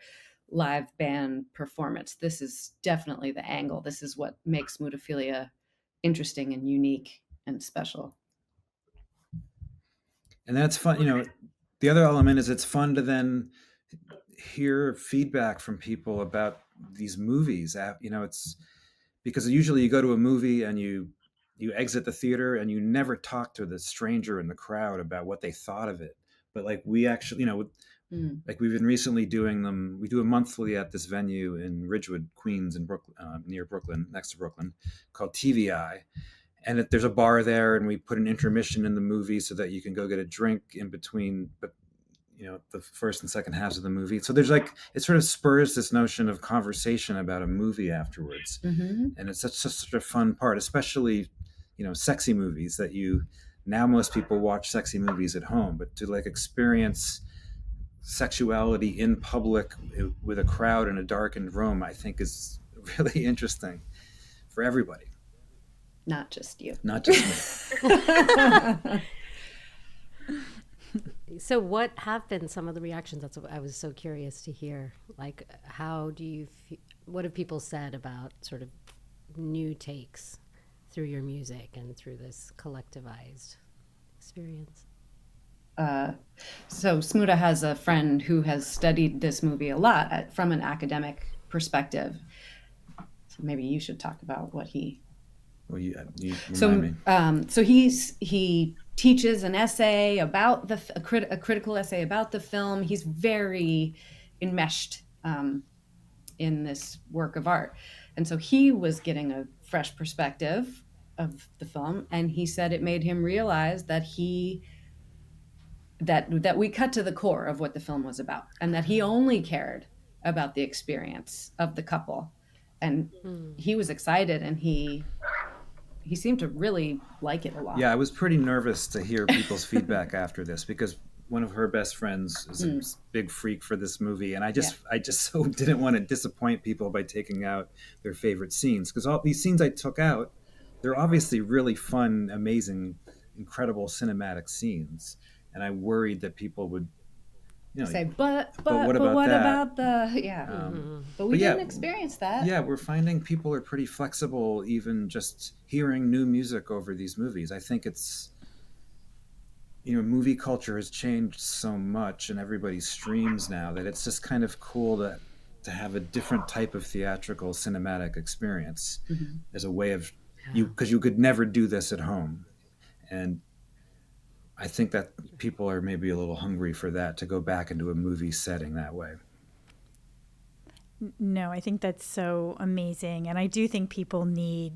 live band performance. This is definitely the angle. This is what makes Smootaphilia interesting and unique and special. And that's fun. The other element is it's fun to then hear feedback from people about these movies. It's because usually you go to a movie and you exit the theater and you never talk to the stranger in the crowd about what they thought of it. But like we actually, like we've been recently doing them. We do a monthly at this venue in Ridgewood, Queens, in Brooklyn, near Brooklyn, next to Brooklyn, called TVI. And there's a bar there, and we put an intermission in the movie so that you can go get a drink in between, the first and second halves of the movie. So there's like, it sort of spurs this notion of conversation about a movie afterwards. And it's such a fun part, especially, sexy movies that now most people watch sexy movies at home, but to like experience sexuality in public with a crowd in a darkened room, I think is really interesting for everybody. Not just you. Not just me. So what have been some of the reactions? That's what I was so curious to hear. Like, what have people said about sort of new takes through your music and through this collectivized experience? So Smoota has a friend who has studied this movie a lot from an academic perspective. So maybe you should talk about what he. Well, you remind me. So he teaches an essay about a critical essay about the film. He's very enmeshed in this work of art, and so he was getting a fresh perspective of the film, and he said it made him realize that that we cut to the core of what the film was about, and that he only cared about the experience of the couple, and he was excited, and he seemed to really like it a lot. Yeah, I was pretty nervous to hear people's feedback after this, because one of her best friends is a big freak for this movie, and I just so didn't want to disappoint people by taking out their favorite scenes, because all these scenes I took out, they're obviously really fun, amazing, incredible cinematic scenes, and I worried that people would say, but what about the but we didn't experience that. Yeah, we're finding people are pretty flexible, even just hearing new music over these movies. I think it's, movie culture has changed so much, and everybody streams now, that it's just kind of cool to have a different type of theatrical cinematic experience as a way of because you could never do this at home. And I think that people are maybe a little hungry for that, to go back into a movie setting that way. No, I think that's so amazing. And I do think people need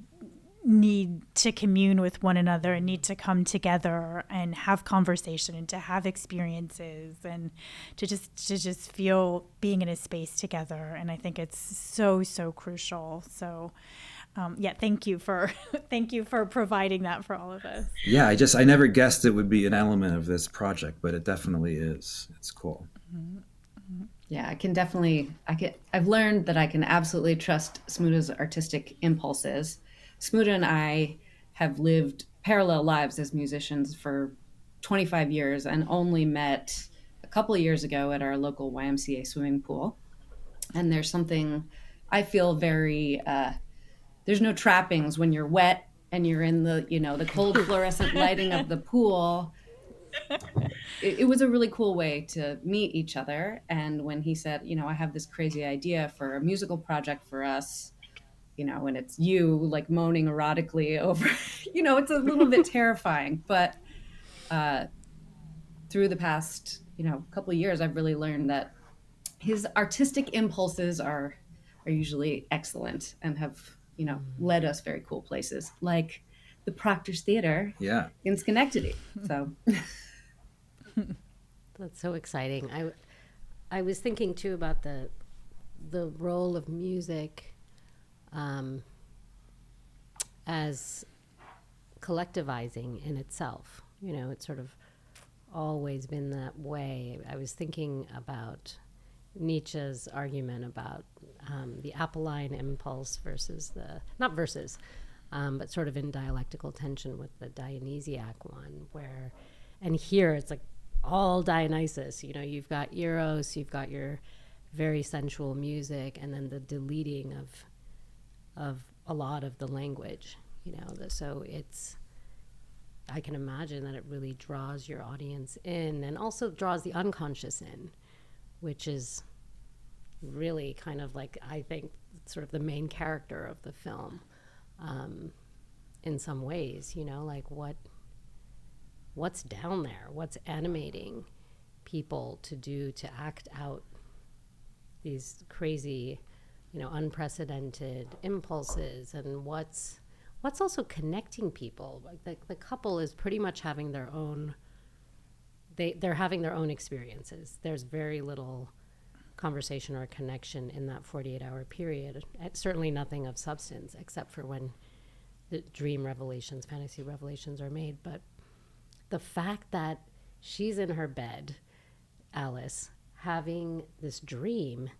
to commune with one another and need to come together and have conversation and to have experiences and to just feel being in a space together. And I think it's so crucial. So thank you for providing that for all of us. Yeah, I never guessed it would be an element of this project, but it definitely is. It's cool. Yeah, I've learned that I can absolutely trust Smoota's artistic impulses. Smoota and I have lived parallel lives as musicians for 25 years and only met a couple of years ago at our local YMCA swimming pool. And there's something I feel very, there's no trappings when you're wet and you're in the cold fluorescent lighting of the pool. It was a really cool way to meet each other. And when he said, I have this crazy idea for a musical project for us, and it's you like moaning erotically over, it's a little bit terrifying. But through the past, couple of years, I've really learned that his artistic impulses are usually excellent and have, led us very cool places, like the Proctors Theatre in Schenectady. So that's so exciting. I was thinking too about the role of music as collectivizing in itself. It's sort of always been that way. I was thinking about Nietzsche's argument about the Apolline impulse versus but sort of in dialectical tension with the Dionysiac one, and here it's like all Dionysus. You've got Eros, you've got your very sensual music, and then the deleting of a lot of the language. So I can imagine that it really draws your audience in, and also draws the unconscious in, which is really kind of like, I think, sort of the main character of the film, in some ways. Like what's down there, what's animating people to act out these crazy, unprecedented impulses, and what's also connecting people. Like the couple is pretty much having their own. They're having their own experiences. There's very little conversation or connection in that 48-hour period. Certainly nothing of substance, except for when the dream revelations, fantasy revelations are made. But the fact that she's in her bed, Alice, having this dream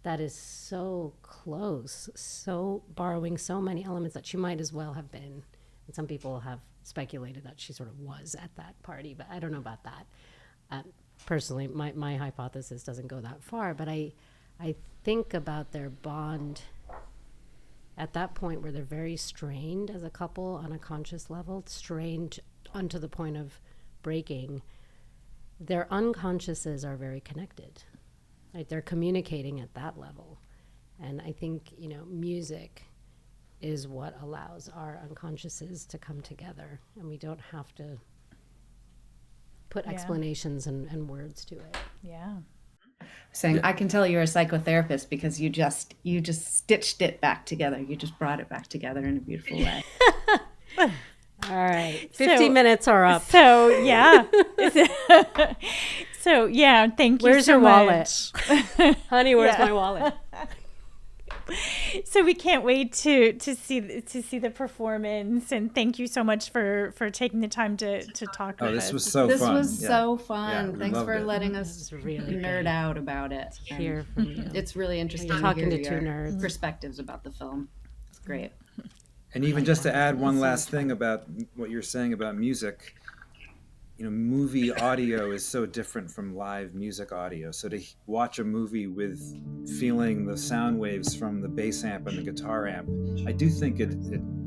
that is so close, so borrowing so many elements that she might as well have been. And some people have speculated that she sort of was at that party, but I don't know about that. Personally, my hypothesis doesn't go that far, but I think about their bond at that point where they're very strained as a couple on a conscious level, strained unto the point of breaking, their unconsciouses are very connected. Like they're communicating at that level. And I think, music is what allows our unconsciouses to come together, and we don't have to put explanations and words to it. Yeah. Saying, I can tell you're a psychotherapist because you just stitched it back together. You just brought it back together in a beautiful way. All right. 50 minutes are up. So, yeah. So, yeah, thank you Where's so your much. wallet? Honey, where's my wallet? So we can't wait to see the performance, and thank you so much for taking the time to talk with us. This was so fun. This was so fun. Yeah, Thanks for letting This us is really nerd out about it. Hear from you. It's really interesting to talking hear to two your nerds. perspectives about the film. It's great. And even just to add one last thing about what you're saying about music, movie audio is so different from live music audio. So to watch a movie with feeling the sound waves from the bass amp and the guitar amp, I do think it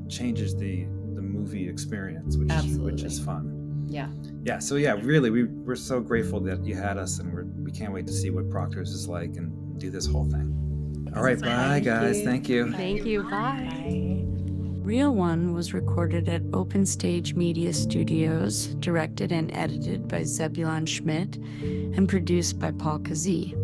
changes the movie experience, which is fun. Yeah. Yeah. So yeah, really, we're so grateful that you had us, and we can't wait to see what Proctors is like and do this whole thing. All right, bye guys. Thank you. Thank you. Bye. Reel One was recorded at Open Stage Media Studios, directed and edited by Zebulon Schmidt, and produced by Paul Kazee.